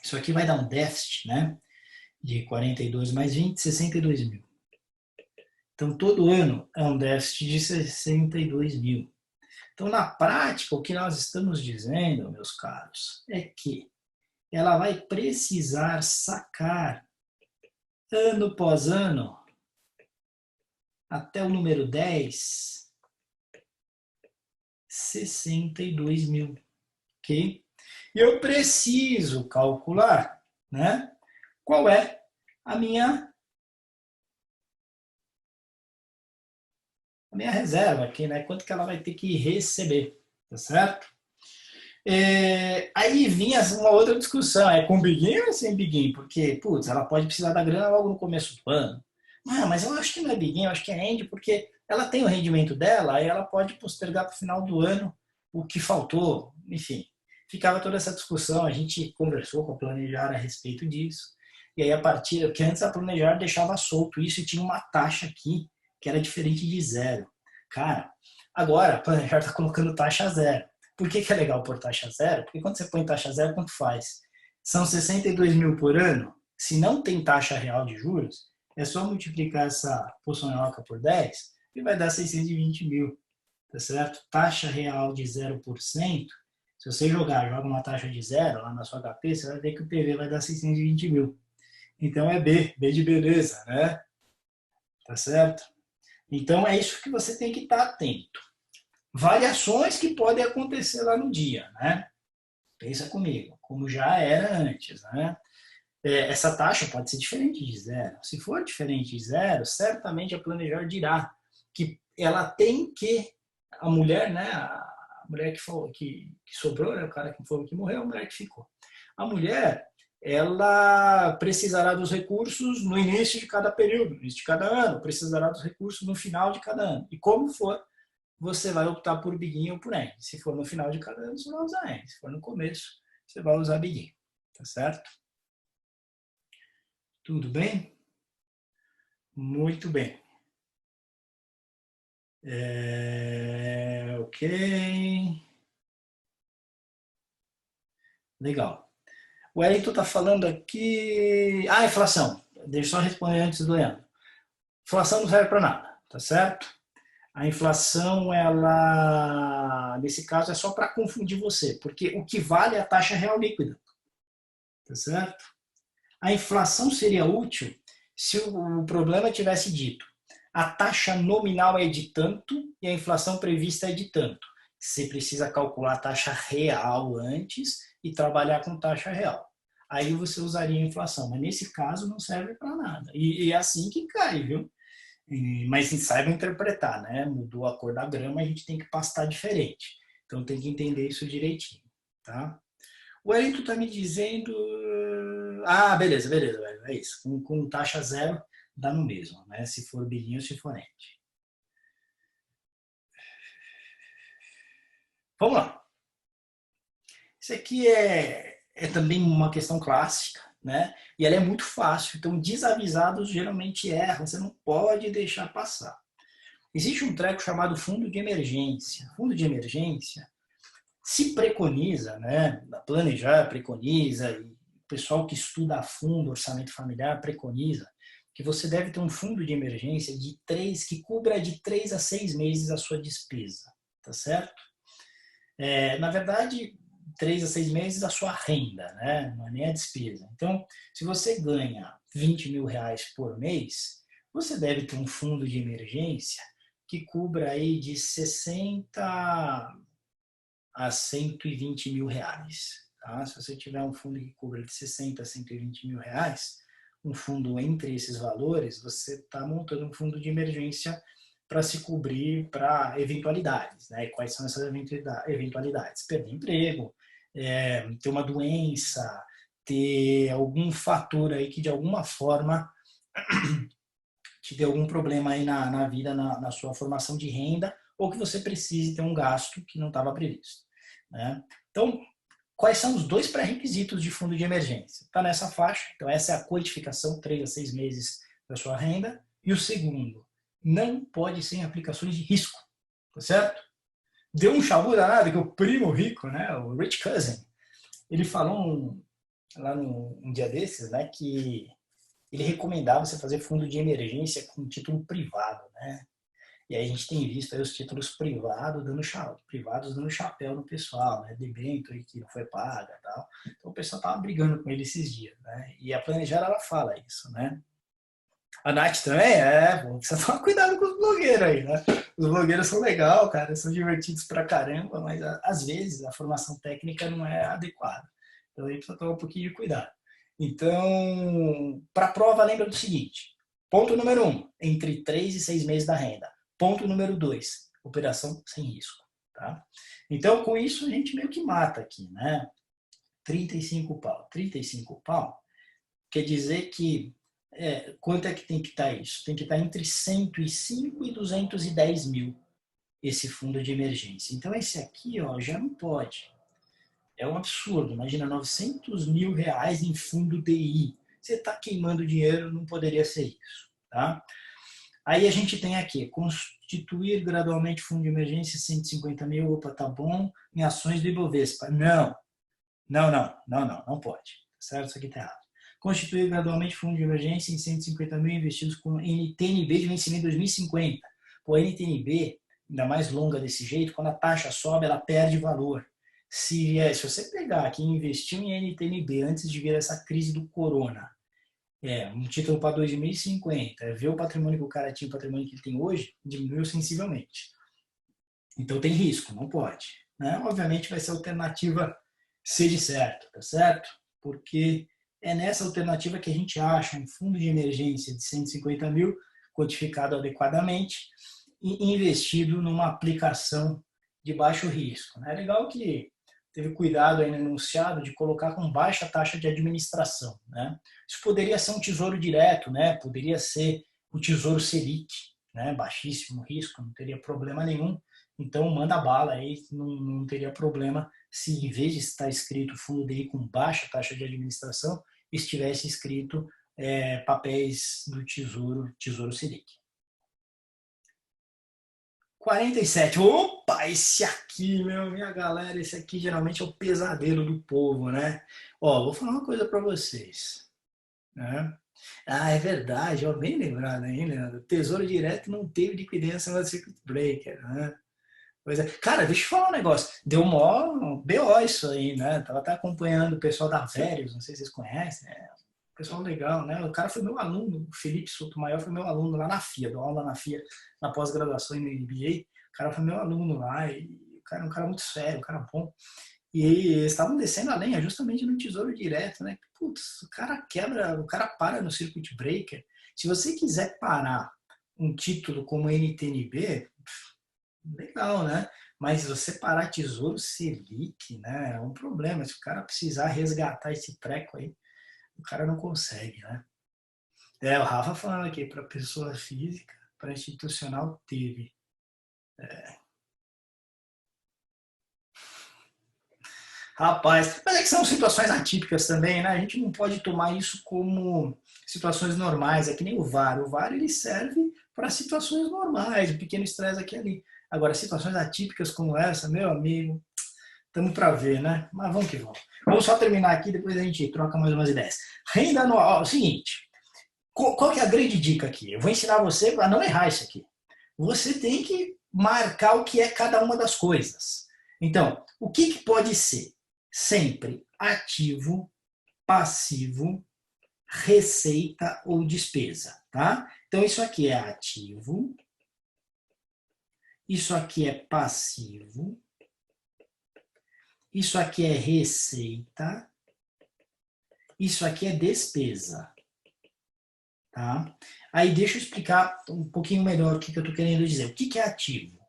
isso aqui vai dar um déficit, né? De 42 mais 20, 62 mil. Então, todo ano é um déficit de 62 mil. Então, na prática, o que nós estamos dizendo, meus caros, é que ela vai precisar sacar, ano após ano, até o número 10, 62 mil. Ok? E eu preciso calcular, né, qual é a minha reserva aqui, né? Quanto que ela vai ter que receber, tá certo? Aí vinha uma outra discussão, é com biguinho ou sem biguinho? Porque, putz, ela pode precisar da grana logo no começo do ano. Ah, mas eu acho que não é biguinho, eu acho que é end, porque ela tem o rendimento dela, aí ela pode postergar para o final do ano o que faltou, enfim. Ficava toda essa discussão, a gente conversou com a Planejar a respeito disso, e aí a partir, porque antes a Planejar deixava solto isso e tinha uma taxa aqui que era diferente de zero. Cara, agora a Planejar está colocando taxa zero. Por que é legal pôr taxa zero? Porque quando você põe taxa zero, quanto faz? São 62 mil por ano. Se não tem taxa real de juros, é só multiplicar essa poçonhoca por 10 e vai dar 620 mil. Tá certo? Taxa real de 0%. Se você joga uma taxa de zero lá na sua HP, você vai ver que o PV vai dar 620 mil. Então é B de beleza, né? Tá certo? Então é isso que você tem que estar atento. Variações que podem acontecer lá no dia, né? Pensa comigo, como já era antes, né? Essa taxa pode ser diferente de zero. Se for diferente de zero, certamente a Planejar dirá que ela tem que, a mulher, né? A mulher que sobrou, né? O cara que foi que morreu, a mulher que ficou. A mulher, ela precisará dos recursos no início de cada período, no início de cada ano, precisará dos recursos no final de cada ano. E como for, você vai optar por biguinho ou por end. Se for no final de cada ano, você vai usar end. Se for no começo, você vai usar biguinho. Tá certo? Tudo bem? Muito bem. Ok. Legal. O Wellington está falando aqui. Ah, inflação. Deixa eu só responder antes do Leandro. Inflação não serve para nada, tá certo? A inflação, ela, nesse caso, é só para confundir você, porque o que vale é a taxa real líquida, tá certo? A inflação seria útil se o problema tivesse dito a taxa nominal é de tanto e a inflação prevista é de tanto. Você precisa calcular a taxa real antes e trabalhar com taxa real. Aí você usaria a inflação, mas nesse caso não serve para nada. E é assim que cai, viu? Mas saiba interpretar, né? Mudou a cor da grama, a gente tem que pastar diferente. Então tem que entender isso direitinho, tá? O Wellington está me dizendo... Ah, beleza, é isso. Com taxa zero, dá no mesmo, né? Se for bilinho ou se for ente. Vamos lá. Isso aqui é também uma questão clássica, né? E ela é muito fácil. Então, desavisados geralmente erram. Você não pode deixar passar. Existe um treco chamado fundo de emergência. Fundo de emergência se preconiza, né? A Planejar preconiza, e o pessoal que estuda a fundo orçamento familiar preconiza que você deve ter um fundo de emergência de 3, que cubra de 3 a 6 meses a sua despesa, tá certo? Na verdade, 3 a 6 meses a sua renda, né? Não é nem a despesa. Então, se você ganha 20 mil reais por mês, você deve ter um fundo de emergência que cubra aí de 60 a 120 mil reais. Tá? Se você tiver um fundo que cubra de 60 a 120 mil reais, um fundo entre esses valores, você está montando um fundo de emergência para se cobrir para eventualidades, né? E quais são essas eventualidades? Perder emprego, ter uma doença, ter algum fator aí que de alguma forma te dê algum problema aí na vida, na sua formação de renda, ou que você precise ter um gasto que não estava previsto, né? Então, quais são os dois pré-requisitos de fundo de emergência? Está nessa faixa, então essa é a quantificação, 3 a 6 meses da sua renda. E o segundo, não pode ser em aplicações de risco, tá certo? Deu um chabu danado que o primo rico, né, o Rich Cousin, ele falou lá um dia desses, né, que ele recomendava você fazer fundo de emergência com título privado, né? E aí a gente tem visto aí os títulos privados dando chapéu no pessoal, né? Debênture que não foi paga e tal. Então o pessoal tava brigando com ele esses dias, né? E a Planejada, ela fala isso, né? A Nath também precisa tomar cuidado com os blogueiros aí, né? Os blogueiros são legal, cara, são divertidos pra caramba, mas às vezes a formação técnica não é adequada. Então aí precisa tomar um pouquinho de cuidado. Então, para a prova, lembra do seguinte: ponto número 1, entre 3 e 6 meses da renda. Ponto número 2, operação sem risco. Tá? Então, com isso, a gente meio que mata aqui, né? 35 pau. 35 pau quer dizer que quanto é que tem que estar isso? Tem que estar entre 105 e 210 mil esse fundo de emergência. Então, esse aqui já não pode. É um absurdo. Imagina, 900 mil reais em fundo DI. Você está queimando dinheiro, não poderia ser isso. Tá? Aí a gente tem aqui, constituir gradualmente fundo de emergência, 150 mil, opa, tá bom, em ações do Ibovespa. Não pode. Certo? Isso aqui tá errado. Constituir gradualmente fundo de emergência em 150 mil investidos com NTNB de vencimento em 2050. Pô, a NTNB, ainda mais longa desse jeito, quando a taxa sobe, ela perde valor. Se você pegar aqui e investiu em NTNB antes de vir essa crise do corona, um título para 2050, ver o patrimônio que o cara tinha, o patrimônio que ele tem hoje, diminuiu sensivelmente. Então tem risco, não pode. Né? Obviamente vai ser a alternativa C de certo, tá certo? Porque é nessa alternativa que a gente acha um fundo de emergência de 150 mil, quantificado adequadamente, e investido numa aplicação de baixo risco. É legal que teve cuidado aí no enunciado de colocar com baixa taxa de administração. Né? Isso poderia ser um tesouro direto, né? Poderia ser o tesouro Selic, né? Baixíssimo risco, não teria problema nenhum. Então manda bala aí, não teria problema se em vez de estar escrito fundo DI com baixa taxa de administração, estivesse escrito papéis do Tesouro Selic. 47. Opa, esse aqui, minha galera, esse aqui geralmente é o pesadelo do povo, né? Vou falar uma coisa para vocês. Né? Ah, é verdade, bem lembrado aí, Leandro. Tesouro Direto não teve liquidez no circuit breaker, né? Pois é. Cara, deixa eu falar um negócio. Deu mó BO isso aí, né? Tava até acompanhando o pessoal da Verius, não sei se vocês conhecem, né? Pessoal legal, né? O cara foi meu aluno, o Felipe Sotomayor foi meu aluno lá na FIA, dou aula na FIA, na pós-graduação e no MBA. O cara foi meu aluno lá, e o cara é um cara muito sério, um cara bom. E eles estavam descendo a lenha justamente no Tesouro Direto, né? Putz, o cara quebra, o cara para no circuit breaker. Se você quiser parar um título como NTNB, legal, né? Mas se você parar Tesouro Selic, né? É um problema. Se o cara precisar resgatar esse treco aí, o cara não consegue, né? O Rafa falando aqui, para pessoa física, para institucional, teve. Rapaz, mas é que são situações atípicas também, né? A gente não pode tomar isso como situações normais. É que nem o VAR. O VAR ele serve para situações normais, um pequeno estresse aqui e ali. Agora, situações atípicas como essa, meu amigo, estamos para ver, né? Mas vamos que vamos. Vamos só terminar aqui, depois a gente troca mais umas ideias. Renda anual, é o seguinte, qual que é a grande dica aqui? Eu vou ensinar você a não errar isso aqui. Você tem que marcar o que é cada uma das coisas. Então, o que pode ser? Sempre ativo, passivo, receita ou despesa, tá? Então, isso aqui é ativo, isso aqui é passivo, isso aqui é receita, isso aqui é despesa. tá? Aí deixa eu explicar um pouquinho melhor o que eu estou querendo dizer. O que é ativo?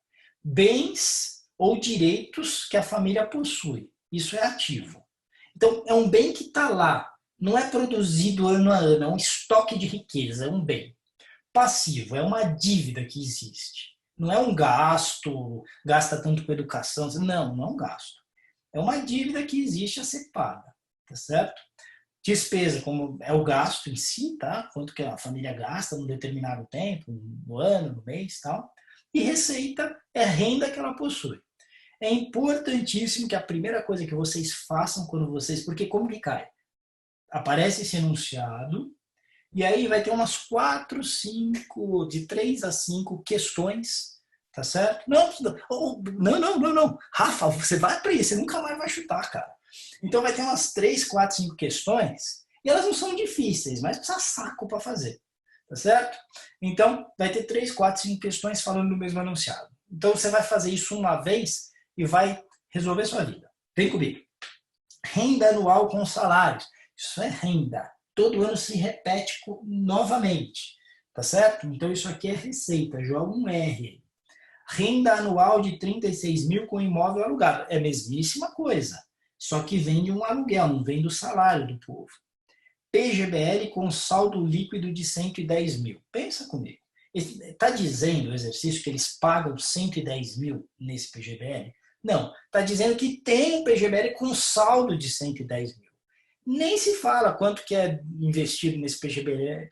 Bens ou direitos que a família possui. Isso é ativo. Então, é um bem que está lá. Não é produzido ano a ano, é um estoque de riqueza, é um bem. Passivo é uma dívida que existe. Não é um gasto, gasta tanto com educação. Não, não é um gasto. É uma dívida que existe a ser paga, tá certo? Despesa, como é o gasto em si, tá? Quanto que a família gasta num determinado tempo, no ano, no mês, tal. E receita é a renda que ela possui. É importantíssimo que a primeira coisa que vocês façam quando vocês, porque como que cai? Aparece esse enunciado e aí vai ter umas 4, 5, de 3 a 5 questões, tá certo? Não, não. Rafa, você vai para isso, você nunca mais vai chutar, cara. Então vai ter umas 3, 4, 5 questões e elas não são difíceis, mas precisa saco para fazer, tá certo? Então vai ter 3, 4, 5 questões falando do mesmo enunciado. Então você vai fazer isso uma vez e vai resolver sua vida. Vem comigo. Renda anual com salários. Isso é renda. Todo ano se repete novamente, tá certo? Então isso aqui é receita, joga um R. Renda anual de 36 mil com imóvel alugado. É a mesmíssima coisa, só que vem de um aluguel, não vem do salário do povo. PGBL com saldo líquido de 110 mil. Pensa comigo. Está dizendo o exercício que eles pagam 110 mil nesse PGBL? Não, está dizendo que tem um PGBL com saldo de 110 mil. Nem se fala quanto que é investido nesse PGBL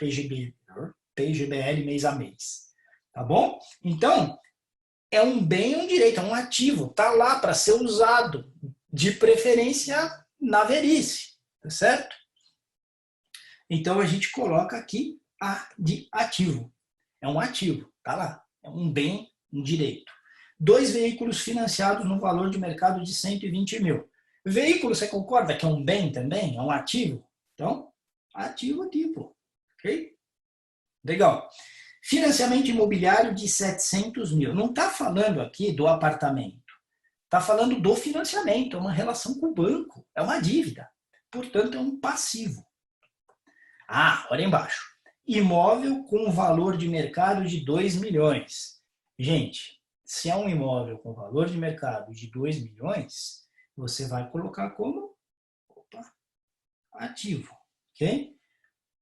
mês a mês. Tá bom? Então, é um bem e um direito, é um ativo. Está lá para ser usado, de preferência na velhice. Tá certo? Então, a gente coloca aqui A de ativo. É um ativo, tá lá. É um bem, um direito. 2 veículos financiados no valor de mercado de 120 mil. Veículo, você concorda que é um bem também? É um ativo? Então, ativo aqui, pô. Ok? Legal. Financiamento imobiliário de 700 mil. Não está falando aqui do apartamento. Está falando do financiamento. É uma relação com o banco. É uma dívida. Portanto, é um passivo. Ah, olha embaixo. Imóvel com valor de mercado de 2 milhões. Gente, se é um imóvel com valor de mercado de 2 milhões, você vai colocar como ativo, ok?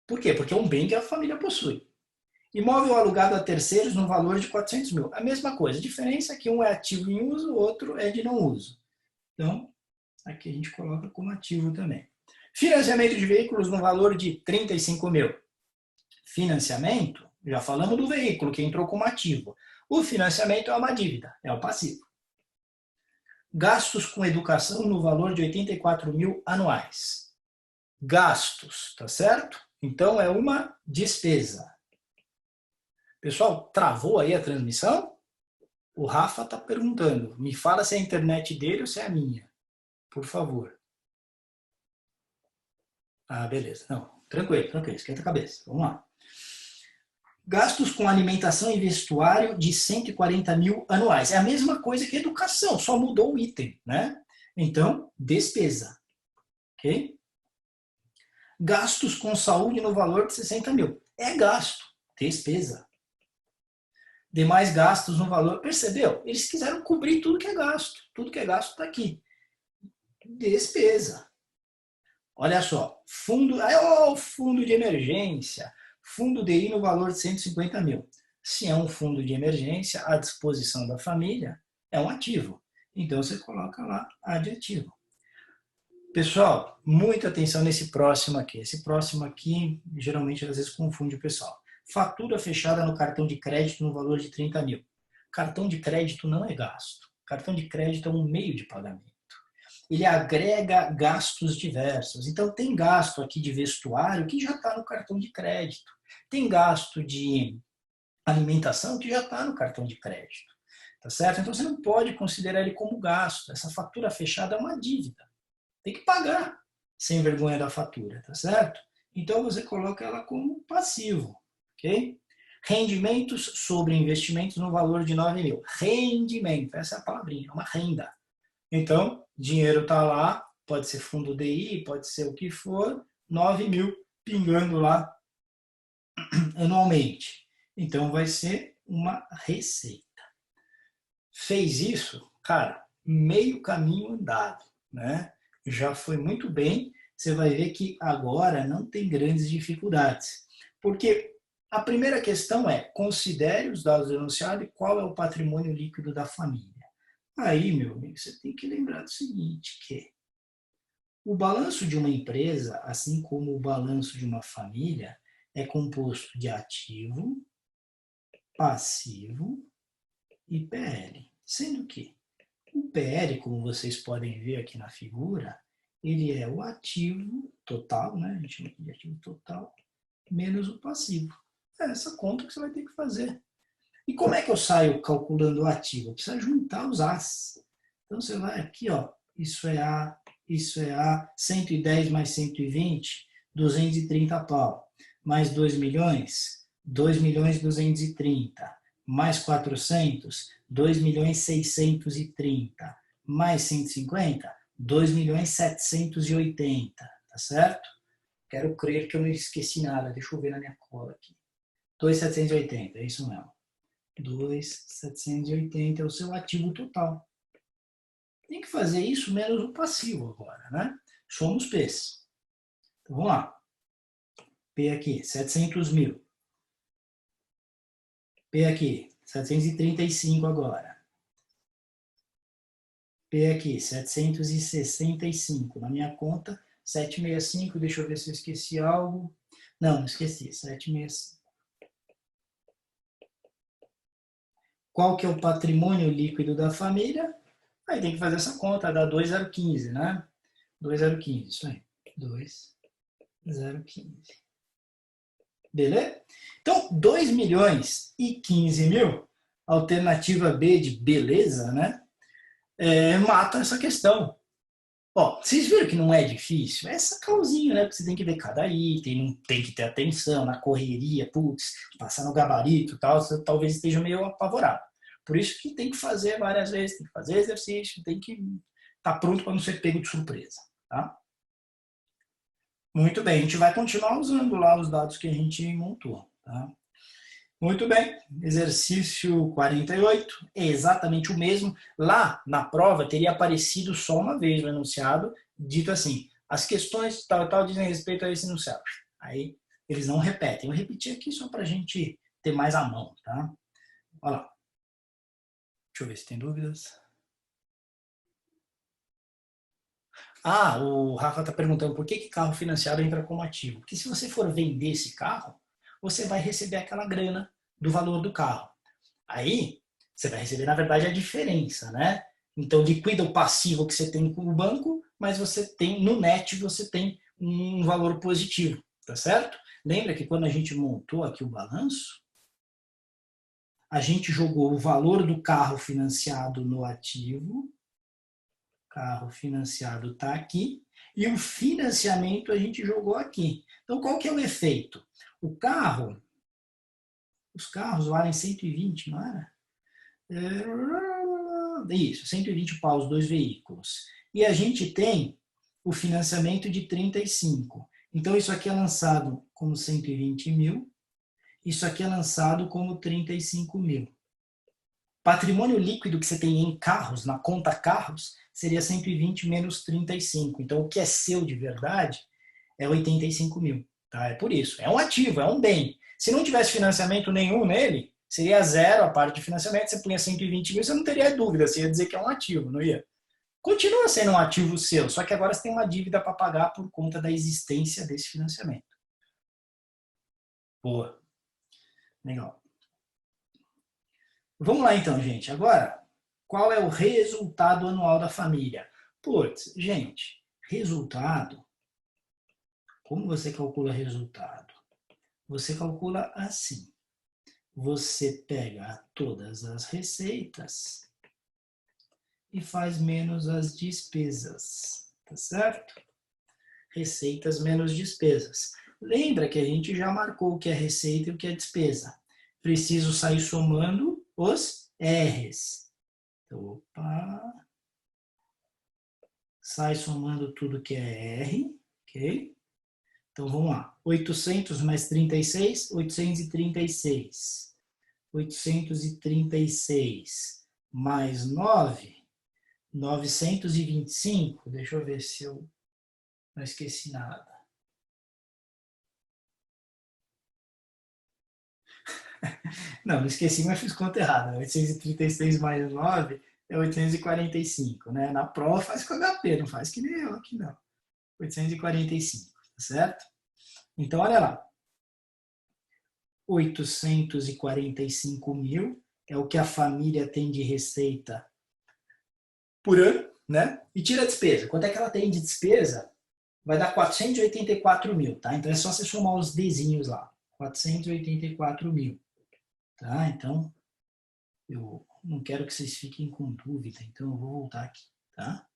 Por quê? Porque é um bem que a família possui. Imóvel alugado a terceiros no valor de 400 mil. A mesma coisa. A diferença é que um é ativo em uso, o outro é de não uso. Então, aqui a gente coloca como ativo também. Financiamento de veículos no valor de 35 mil. Financiamento, já falamos do veículo que entrou como ativo. O financiamento é uma dívida, é o passivo. Gastos com educação no valor de 84 mil anuais. Gastos, tá certo? Então é uma despesa. Pessoal, travou aí a transmissão? O Rafa está perguntando. Me fala se é a internet dele ou se é a minha. Por favor. Ah, beleza. Não, tranquilo, esquenta a cabeça. Vamos lá. Gastos com alimentação e vestuário de 140 mil anuais. É a mesma coisa que educação, só mudou o item, né? Então, despesa. Ok? Gastos com saúde no valor de 60 mil. É gasto, despesa. Demais gastos no valor. Percebeu? Eles quiseram cobrir tudo que é gasto. Tudo que é gasto está aqui. Despesa. Olha só. Fundo. Fundo de emergência. Fundo DI no valor de 150 mil. Se é um fundo de emergência à disposição da família, é um ativo. Então você coloca lá adjetivo. Pessoal, muita atenção nesse próximo aqui. Esse próximo aqui, geralmente, às vezes confunde o pessoal. Fatura fechada no cartão de crédito no valor de 30 mil. Cartão de crédito não é gasto. Cartão de crédito é um meio de pagamento. Ele agrega gastos diversos. Então, tem gasto aqui de vestuário que já está no cartão de crédito. Tem gasto de alimentação que já está no cartão de crédito. Tá certo? Então, você não pode considerar ele como gasto. Essa fatura fechada é uma dívida. Tem que pagar sem vergonha da fatura, tá certo? Então, você coloca ela como passivo, ok? Rendimentos sobre investimentos no valor de 9 mil. Rendimento, essa é a palavrinha, é uma renda. Então, dinheiro está lá, pode ser fundo DI, pode ser o que for, 9 mil pingando lá anualmente. Então, vai ser uma receita. Fez isso, cara, meio caminho andado, né? Já foi muito bem. Você vai ver que agora não tem grandes dificuldades. Porque a primeira questão é, considere os dados denunciados e qual é o patrimônio líquido da família. Aí, meu amigo, você tem que lembrar do seguinte, que o balanço de uma empresa, assim como o balanço de uma família, é composto de ativo, passivo e PL. Sendo que o PL, como vocês podem ver aqui na figura, ele é o ativo total, né? A gente chama de ativo total, menos o passivo. É essa conta que você vai ter que fazer. E como é que eu saio calculando o ativo? Eu preciso juntar os As. Então você vai aqui, ó, isso é A, 110 mais 120, 230 pau. Mais 2 milhões, 2 milhões 230. Mais 400, 2 milhões 630. Mais 150, 2 milhões 780. Tá certo? Quero crer que eu não esqueci nada. Deixa eu ver na minha cola aqui. 2.780, é isso mesmo. 2.780 é o seu ativo total. Tem que fazer isso menos o passivo agora, né? Somos P's. Então, vamos lá. P aqui, 700 mil. P aqui, 735 agora. P aqui, 765. Na minha conta, 765. Deixa eu ver se eu esqueci algo. Não esqueci. 765. Qual que é o patrimônio líquido da família? Aí tem que fazer essa conta, dá 2.015, né? 2.015, isso aí. 2.015. Beleza? Então, 2 milhões e 15 mil, alternativa B de beleza, né? Mata essa questão. Ó, vocês viram que não é difícil? É essa causinha, né? Porque você tem que ver cada item, não tem que ter atenção na correria, putz, passar no gabarito e tal, você talvez esteja meio apavorado. Por isso que tem que fazer várias vezes, tem que fazer exercício, tem que estar pronto para não ser pego de surpresa, tá? Muito bem, a gente vai continuar usando lá os dados que a gente montou, tá? Muito bem, exercício 48 é exatamente o mesmo. Lá na prova teria aparecido só uma vez no enunciado, dito assim, as questões tal e tal dizem respeito a esse enunciado. Aí eles não repetem. Eu repeti aqui só para a gente ter mais à mão, tá? Olha lá. Deixa eu ver se tem dúvidas. Ah, o Rafa está perguntando por que carro financiado entra como ativo. Porque se você for vender esse carro, você vai receber aquela grana do valor do carro. Aí, você vai receber, na verdade, a diferença, né? Então, liquida o passivo que você tem com o banco, mas você tem, no net, você tem um valor positivo, tá certo? Lembra que quando a gente montou aqui o balanço, a gente jogou o valor do carro financiado no ativo, carro financiado está aqui, e o financiamento a gente jogou aqui. Então, qual que é o efeito? O carro, os carros valem 120, não era? Isso, 120 pau os dois veículos. E a gente tem o financiamento de 35. Então, isso aqui é lançado como 120 mil, isso aqui é lançado como 35 mil. Patrimônio líquido que você tem em carros, na conta carros, seria 120 menos 35. Então, o que é seu de verdade é 85 mil. Tá? É por isso. É um ativo, é um bem. Se não tivesse financiamento nenhum nele, seria zero a parte de financiamento, você punha 120 mil, você não teria dúvida, você ia dizer que é um ativo, não ia? Continua sendo um ativo seu, só que agora você tem uma dívida para pagar por conta da existência desse financiamento. Boa. Legal. Vamos lá então, gente. Agora, qual é o resultado anual da família? Putz, gente, resultado, como você calcula resultado? Você calcula assim. Você pega todas as receitas e faz menos as despesas, tá certo? Receitas menos despesas. Lembra que a gente já marcou o que é receita e o que é despesa. Preciso sair somando os R's. Opa. Sai somando tudo que é R, ok? Então, vamos lá. 800 mais 36, 836. 836 mais 9, 925. Deixa eu ver se eu não esqueci nada. Não esqueci, mas fiz conta errada. 836 mais 9 é 845, né? Na prova faz com HP, não faz que nem eu aqui, não. 845, tá certo? Então, olha lá. 845 mil é o que a família tem de receita por ano, né? E tira a despesa. Quanto é que ela tem de despesa? Vai dar 484 mil, tá? Então é só você somar os desenhos lá. 484 mil, tá? Então, eu não quero que vocês fiquem com dúvida, então eu vou voltar aqui, tá?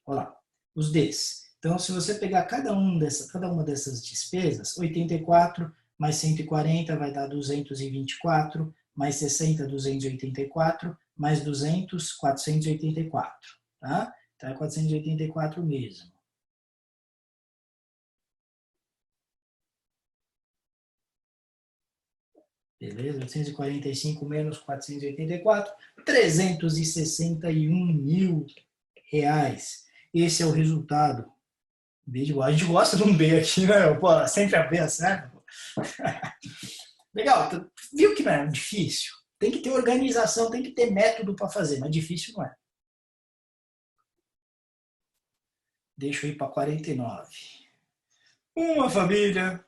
Olha lá, os Ds. Então, se você pegar cada uma dessas despesas, 84 mais 140 vai dar 224, mais 60, 284, mais 200, 484, tá? Então é 484 mesmo. Beleza? 845 menos 484, 361 mil reais. Esse é o resultado. B de boa. A gente gosta de um B aqui, né? Pô, sempre a B acerta. Legal, viu que não é difícil? Tem que ter organização, tem que ter método para fazer, mas difícil não é. Deixa eu ir para 49. Uma família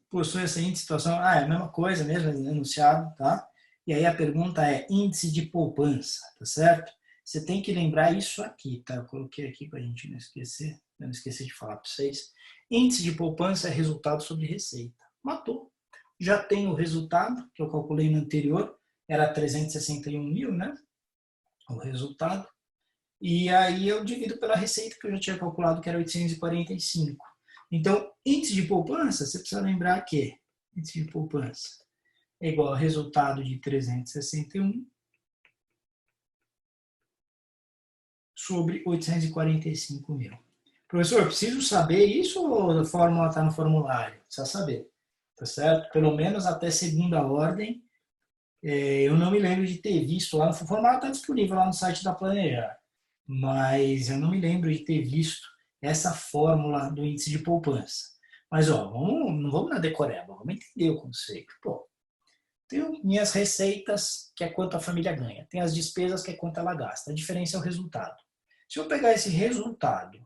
possui a seguinte situação. Ah, é a mesma coisa mesmo, enunciado, tá? E aí a pergunta é índice de poupança, tá certo? Você tem que lembrar isso aqui, tá? Eu coloquei aqui para a gente não esquecer. Eu não esqueci de falar para vocês. Índice de poupança é resultado sobre receita. Matou. Já tem o resultado, que eu calculei no anterior, era 361 mil, né? O resultado. E aí eu divido pela receita, que eu já tinha calculado, que era 845. Então, índice de poupança, você precisa lembrar que índice de poupança é igual ao resultado de 361 sobre 845 mil. Professor, preciso saber isso ou a fórmula está no formulário? Precisa saber, tá certo? Pelo menos até segunda ordem, eu não me lembro de ter visto lá, o formulário está disponível lá no site da Planejar, mas eu não me lembro de ter visto essa fórmula do índice de poupança. Mas, ó, não vamos na decoreba, vamos entender o conceito. Pô, tenho minhas receitas, que é quanto a família ganha. Tem as despesas, que é quanto ela gasta. A diferença é o resultado. Se eu pegar esse resultado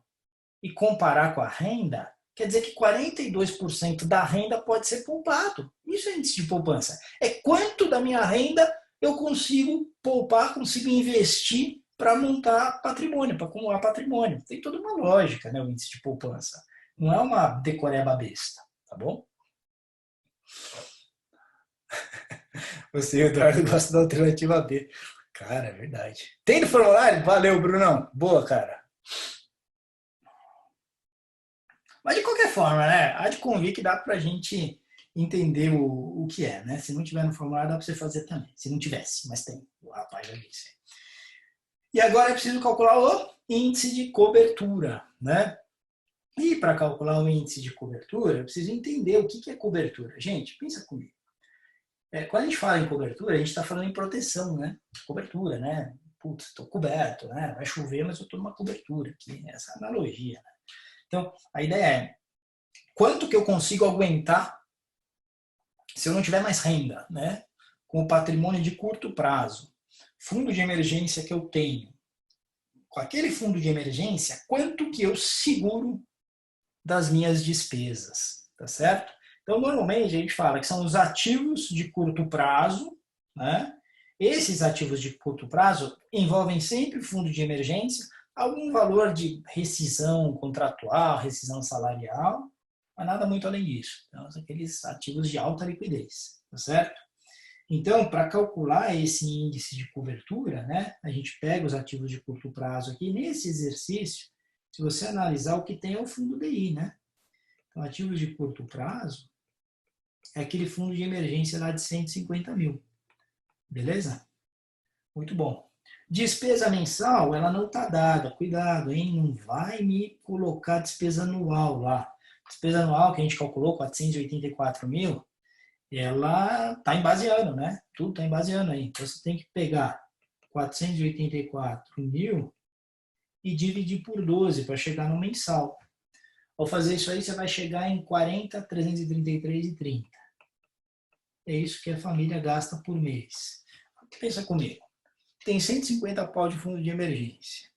e comparar com a renda, quer dizer que 42% da renda pode ser poupado. Isso é índice de poupança. É quanto da minha renda eu consigo poupar, consigo investir para montar patrimônio, para acumular patrimônio. Tem toda uma lógica, né, o índice de poupança. Não é uma decoreba besta, tá bom? Você, Eduardo, gosta da alternativa B. Cara, é verdade. Tem no formulário? Valeu, Brunão. Boa, cara. Mas de qualquer forma, né? Há de convir que dá para a gente entender o que é, né? Se não tiver no formulário, dá para você fazer também. Se não tivesse, mas tem. O rapaz já disse. E agora é preciso calcular o índice de cobertura, né? E para calcular o índice de cobertura, eu preciso entender o que é cobertura. Gente, pensa comigo. Quando a gente fala em cobertura, a gente está falando em proteção, né? Cobertura, né? Putz, estou coberto, né? Vai chover, mas eu estou numa cobertura aqui. Essa analogia, né? Então, a ideia é quanto que eu consigo aguentar se eu não tiver mais renda, né? Com o patrimônio de curto prazo, fundo de emergência que eu tenho. Com aquele fundo de emergência, quanto que eu seguro das minhas despesas, tá certo? Então, normalmente a gente fala que são os ativos de curto prazo, né? Esses ativos de curto prazo envolvem sempre fundo de emergência, algum valor de rescisão contratual, rescisão salarial, mas nada muito além disso. Então, são aqueles ativos de alta liquidez, tá certo? Então, para calcular esse índice de cobertura, né, a gente pega os ativos de curto prazo aqui. Nesse exercício, se você analisar, o que tem é o fundo DI, né? Então, ativos de curto prazo é aquele fundo de emergência lá de 150 mil. Beleza? Muito bom. Despesa mensal, ela não está dada. Cuidado, hein? Não vai me colocar despesa anual lá. Despesa anual que a gente calculou, 484 mil, ela está em base ano, né? Tudo está em base ano aí. Então você tem que pegar 484 mil e dividir por 12 para chegar no mensal. Ao fazer isso aí, você vai chegar em 40.333,30. É isso que a família gasta por mês. Pensa comigo. Tem 150 pau de fundo de emergência.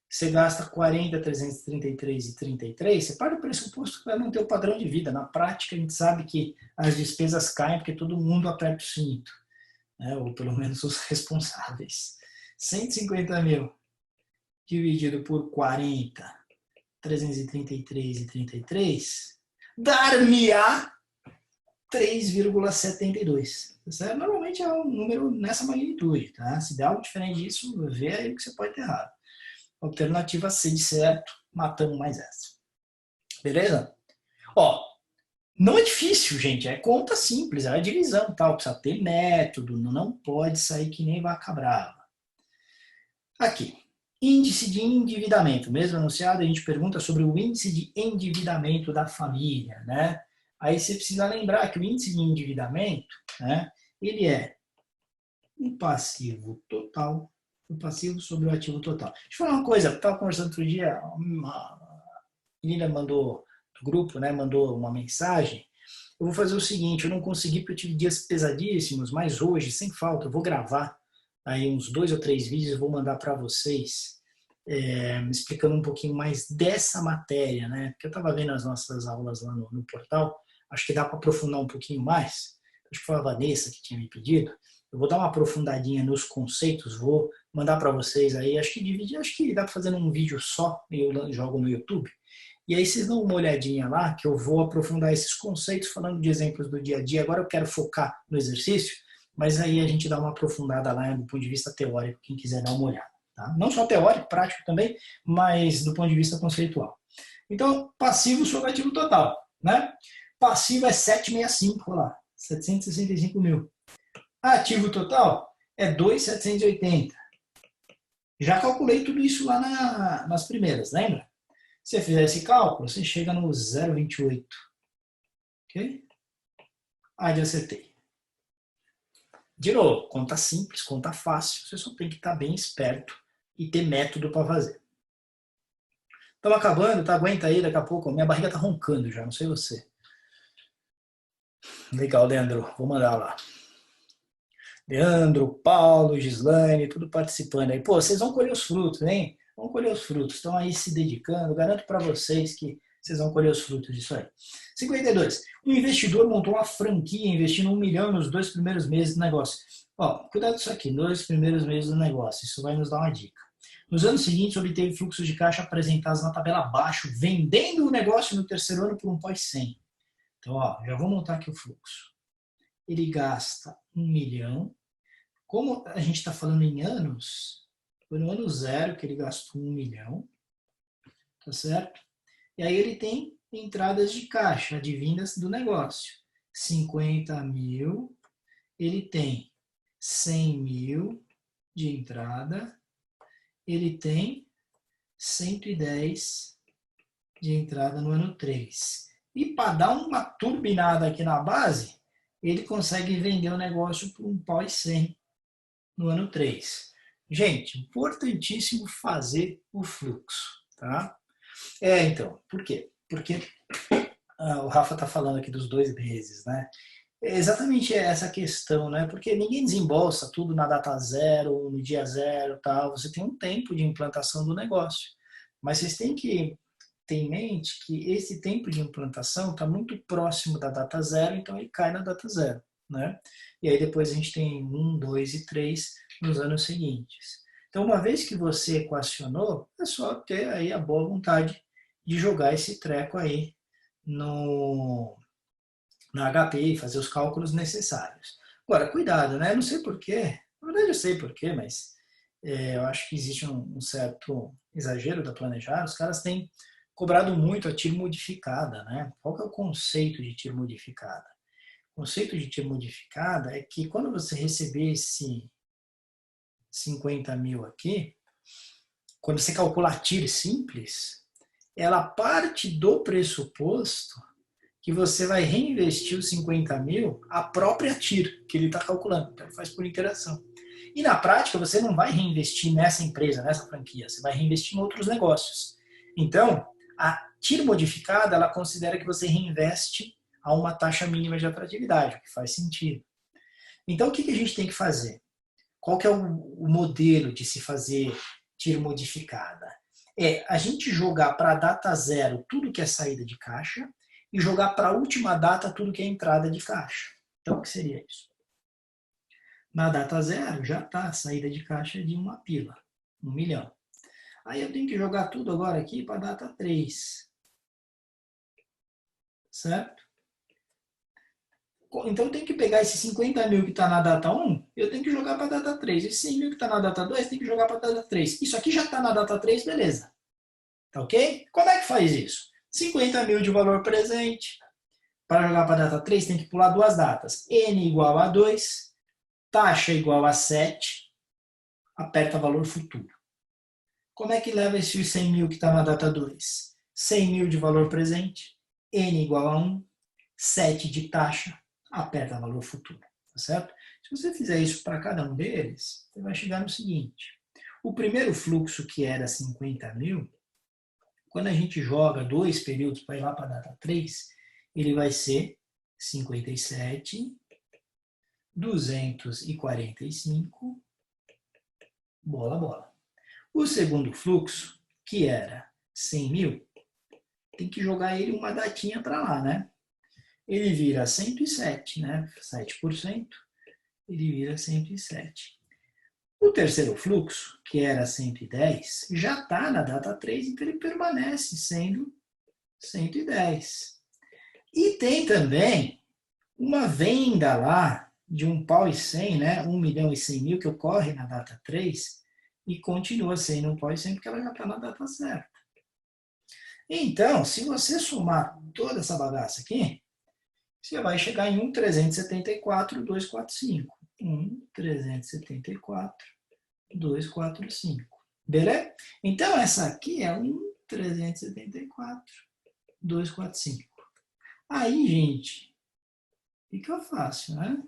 Você gasta 40.333,33, você parte do pressuposto que vai manter o padrão de vida. Na prática, a gente sabe que as despesas caem porque todo mundo aperta o cinto, né? Ou pelo menos os responsáveis. 150 mil dividido por 40.333,33 dar-me-á 3,72. Normalmente é um número nessa magnitude, tá? Se der algo diferente disso, vê aí o que você pode ter errado. Alternativa C de certo, matamos mais essa. Beleza? Ó, não é difícil, gente, é conta simples, é divisão, tal, precisa ter método, não pode sair que nem vaca brava. Aqui, índice de endividamento, mesmo anunciado, a gente pergunta sobre o índice de endividamento da família, né? Aí você precisa lembrar que o índice de endividamento, né, ele é um passivo total, o passivo sobre o ativo total. Deixa eu falar uma coisa, eu estava conversando outro dia, uma menina mandou do grupo, né, mandou uma mensagem. Eu vou fazer o seguinte, eu não consegui porque eu tive dias pesadíssimos, mas hoje, sem falta, eu vou gravar aí uns 2 ou 3 vídeos, eu vou mandar para vocês, explicando um pouquinho mais dessa matéria, né? Porque eu estava vendo as nossas aulas lá no portal, acho que dá para aprofundar um pouquinho mais. Acho que foi a Vanessa que tinha me pedido. Eu vou dar uma aprofundadinha nos conceitos, vou mandar para vocês aí. Acho que dá para fazer num vídeo só, e eu jogo no YouTube. E aí vocês dão uma olhadinha lá, que eu vou aprofundar esses conceitos, falando de exemplos do dia a dia. Agora eu quero focar no exercício, mas aí a gente dá uma aprofundada lá do ponto de vista teórico, quem quiser dar uma olhada. Tá? Não só teórico, prático também, mas do ponto de vista conceitual. Então, passivo sobre ativo total, né? Passivo é 765, olha lá, 765 mil. Ativo total é 2.780. Já calculei tudo isso lá nas primeiras, lembra? Se você fizer esse cálculo, você chega no 0,28. Ok? Aí acertei. De novo, conta simples, conta fácil. Você só tem que estar bem esperto e ter método para fazer. Estamos acabando, tá? Aguenta aí, daqui a pouco. Minha barriga tá roncando já, não sei você. Legal, Leandro. Vou mandar lá. Leandro, Paulo, Gislaine, tudo participando aí. Pô, vocês vão colher os frutos, hein? Vão colher os frutos. Estão aí se dedicando. Garanto para vocês que vocês vão colher os frutos disso aí. 52. Um investidor montou uma franquia investindo 1 milhão nos 2 primeiros meses do negócio. Ó, cuidado com isso aqui, 2 primeiros meses do negócio. Isso vai nos dar uma dica. Nos anos seguintes, obteve fluxos de caixa apresentados na tabela abaixo, vendendo o negócio no terceiro ano por um pós 100. Então, ó, já vou montar aqui o fluxo. Ele gasta 1 milhão. Como a gente está falando em anos, foi no ano 0 que ele gastou 1 milhão. Tá certo? E aí ele tem entradas de caixa, advindas do negócio. 50 mil. Ele tem 100 mil de entrada. Ele tem 110 de entrada no ano 3. E para dar uma turbinada aqui na base, ele consegue vender o negócio por um pau e 100 no ano 3. Gente, importantíssimo fazer o fluxo, tá? Então, por quê? Porque o Rafa está falando aqui dos 2 meses, né? É exatamente essa questão, né? Porque ninguém desembolsa tudo na data zero, no dia zero, tal. Você tem um tempo de implantação do negócio, mas vocês têm que ter em mente que esse tempo de implantação está muito próximo da data zero, então ele cai na data zero, né? E aí depois a gente tem 1, 2 e 3 nos anos seguintes. Então, uma vez que você equacionou, é só ter aí a boa vontade de jogar esse treco aí na HP e fazer os cálculos necessários. Agora, cuidado, né? Não sei porquê, na verdade eu sei porquê, mas eu acho que existe um certo exagero da Planejar. Os caras têm cobrado muito a TIR modificada, né? Qual que é o conceito de TIR modificada? O conceito de TIR modificada é que quando você receber esse 50 mil aqui, quando você calcular TIR simples, ela parte do pressuposto que você vai reinvestir os 50 mil a própria TIR, que ele está calculando. Então, ele faz por interação. E na prática, você não vai reinvestir nessa empresa, nessa franquia, você vai reinvestir em outros negócios. Então, a TIR modificada, ela considera que você reinveste a uma taxa mínima de atratividade, o que faz sentido. Então, o que a gente tem que fazer? Qual que é o modelo de se fazer TIR modificada? É a gente jogar para a data zero tudo que é saída de caixa e jogar para a última data tudo que é entrada de caixa. Então, o que seria isso? Na data zero já está a saída de caixa de uma pila, 1 milhão. Aí eu tenho que jogar tudo agora aqui para a data 3. Certo? Então eu tenho que pegar esses 50 mil que está na data 1, eu tenho que jogar para a data 3. Esses 100 mil que está na data 2, tem que jogar para a data 3. Isso aqui já está na data 3, beleza. Tá ok? Como é que faz isso? 50 mil de valor presente. Para jogar para a data 3, tem que pular duas datas. N igual a 2, taxa igual a 7, aperta valor futuro. Como é que leva esses 100 mil que está na data 2? 100 mil de valor presente, N igual a 1, 7 de taxa, aperta valor futuro. Tá certo? Se você fizer isso para cada um deles, você vai chegar no seguinte. O primeiro fluxo, que era 50 mil, quando a gente joga 2 períodos para ir lá para a data 3, ele vai ser 57, 245, bola, bola. O segundo fluxo, que era 100 mil, tem que jogar ele uma datinha para lá, né? Ele vira 107, né? 7%, ele vira 107. O terceiro fluxo, que era 110, já está na data 3, então ele permanece sendo 110. E tem também uma venda lá de 1 pau e 100, né? 1 milhão e 100 mil, que ocorre na data 3 e continua sendo 1 pau e 100 porque ela já está na data certa. Então, se você somar toda essa bagaça aqui, você vai chegar em 1,374,245. 1,374,245. Beleza? Então, essa aqui é 1,374,245. Aí, gente, fica fácil, né?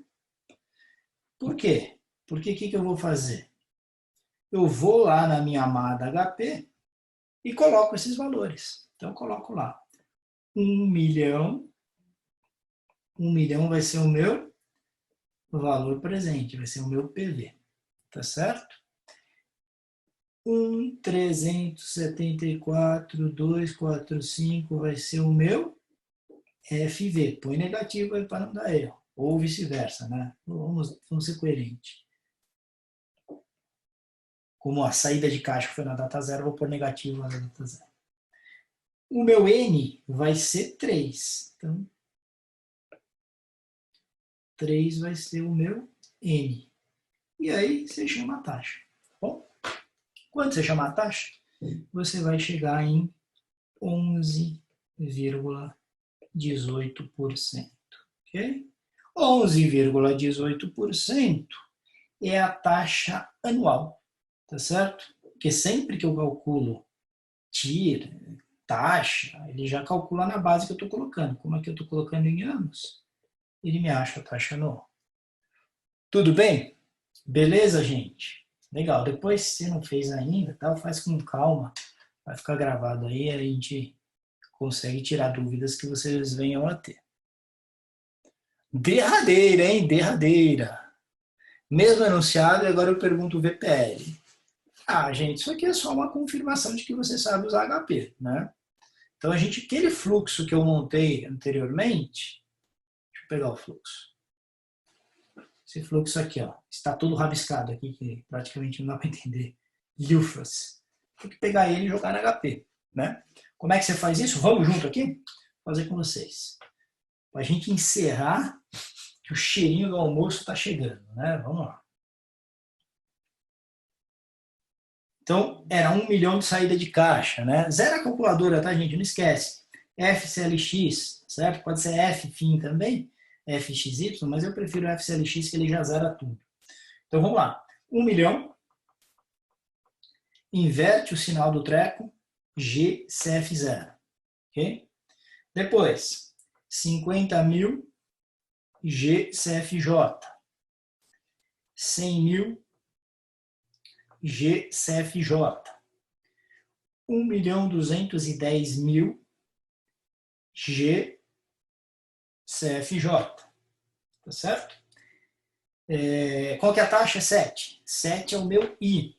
Por quê? Porque o que eu vou fazer? Eu vou lá na minha amada HP e coloco esses valores. Então, eu coloco lá 1 milhão. 1 milhão vai ser o meu valor presente, vai ser o meu PV. Tá certo? 1,374,245 vai ser o meu FV. Põe negativo aí para não dar erro. Ou vice-versa, né? Vamos ser coerentes. Como a saída de caixa foi na data zero, eu vou pôr negativo na data zero. O meu N vai ser 3. Então, 3 vai ser o meu N. E aí você chama a taxa. Bom, quando você chamar a taxa, você vai chegar em 11,18%. Ok? 11,18% é a taxa anual. Tá certo? Porque sempre que eu calculo TIR, taxa, ele já calcula na base que eu estou colocando. Como é que eu estou colocando em anos? Ele me acha a taxa anual. Tudo bem? Beleza, gente? Legal. Depois, se não fez ainda, tá, faz com calma. Vai ficar gravado aí e a gente consegue tirar dúvidas que vocês venham a ter. Derradeira, hein? Derradeira. Mesmo anunciado, agora eu pergunto o VPL. Ah, gente, isso aqui é só uma confirmação de que você sabe usar HP, né? Então, aquele fluxo que eu montei anteriormente, deixa eu pegar o fluxo. Esse fluxo aqui, ó, está todo rabiscado aqui, que praticamente não dá para entender. Lufas. Tem que pegar ele e jogar na HP, né? Como é que você faz isso? Vamos junto aqui? Vou fazer com vocês. Para a gente encerrar, que o cheirinho do almoço está chegando, né? Vamos lá. Então, era 1 milhão de saída de caixa, né? Zero a calculadora, tá, gente? Não esquece. FCLX, certo? Pode ser FFIN também, FXY, mas eu prefiro FCLX, que ele já zera tudo. Então, vamos lá. 1 milhão. Inverte o sinal do treco. GCF0. Ok? Depois, 50 mil GCFJ. 100 mil GCFJ. 1.210.000 GCFJ. Tá certo? Qual que é a taxa? 7. 7 é o meu I.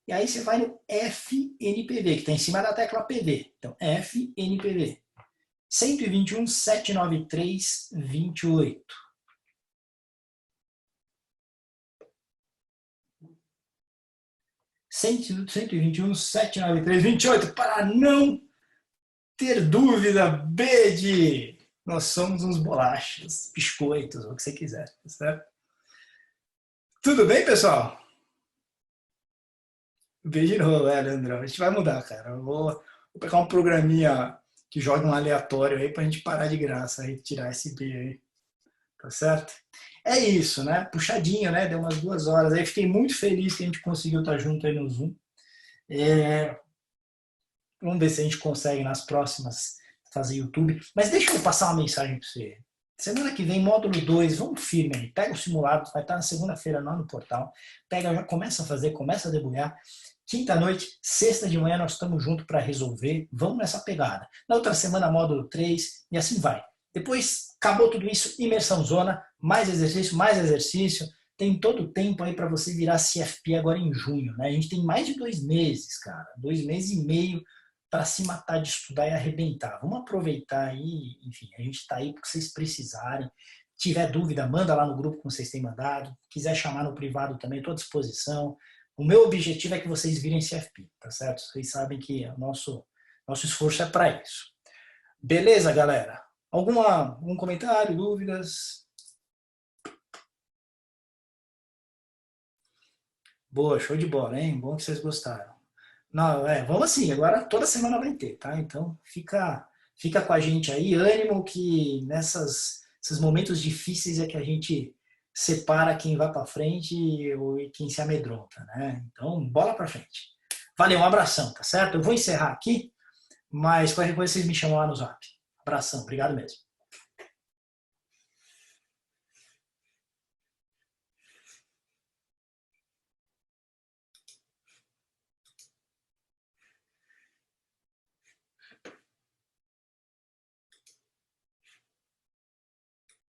E aí você vai no FNPV, que está em cima da tecla PV. Então, FNPV. 121.793.28. 121.793.28. Para não ter dúvida, B de nós somos uns bolachas, biscoitos, ou o que você quiser, tá certo? Tudo bem, pessoal? B de novo, Leandrão. A gente vai mudar, cara. Eu vou pegar um programinha que joga um aleatório aí pra gente parar de graça aí, tirar esse B aí. Tá certo? É isso, né? Puxadinho, né? Deu umas 2 horas aí. Fiquei muito feliz que a gente conseguiu estar junto aí no Zoom. Vamos ver se a gente consegue nas próximas fazer YouTube. Mas deixa eu passar uma mensagem para você. Semana que vem, módulo 2, vamos firme aí. Pega o simulado, vai estar na segunda-feira lá no portal. Pega, já começa a fazer, começa a debulhar. Quinta-noite, sexta de manhã, nós estamos juntos para resolver. Vamos nessa pegada. Na outra semana, módulo 3, e assim vai. Depois, acabou tudo isso, imersão zona, mais exercício, mais exercício. Tem todo o tempo aí para você virar CFP agora em junho, né? A gente tem mais de 2 meses, cara. 2 meses e meio para se matar de estudar e arrebentar. Vamos aproveitar aí, enfim, a gente está aí porque vocês precisarem. Tiver dúvida, manda lá no grupo como vocês têm mandado. Quiser chamar no privado também, estou à disposição. O meu objetivo é que vocês virem CFP, tá certo? Vocês sabem que o nosso esforço é para isso. Beleza, galera? Algum comentário, dúvidas? Boa, show de bola, hein? Bom que vocês gostaram. Não, vamos assim, agora toda semana vai ter, tá? Então fica com a gente aí, ânimo que nesses momentos difíceis é que a gente separa quem vai para frente e quem se amedronta, né? Então, bola para frente. Valeu, um abração, tá certo? Eu vou encerrar aqui, mas qualquer coisa vocês me chamam lá no Zap. Abração, obrigado mesmo.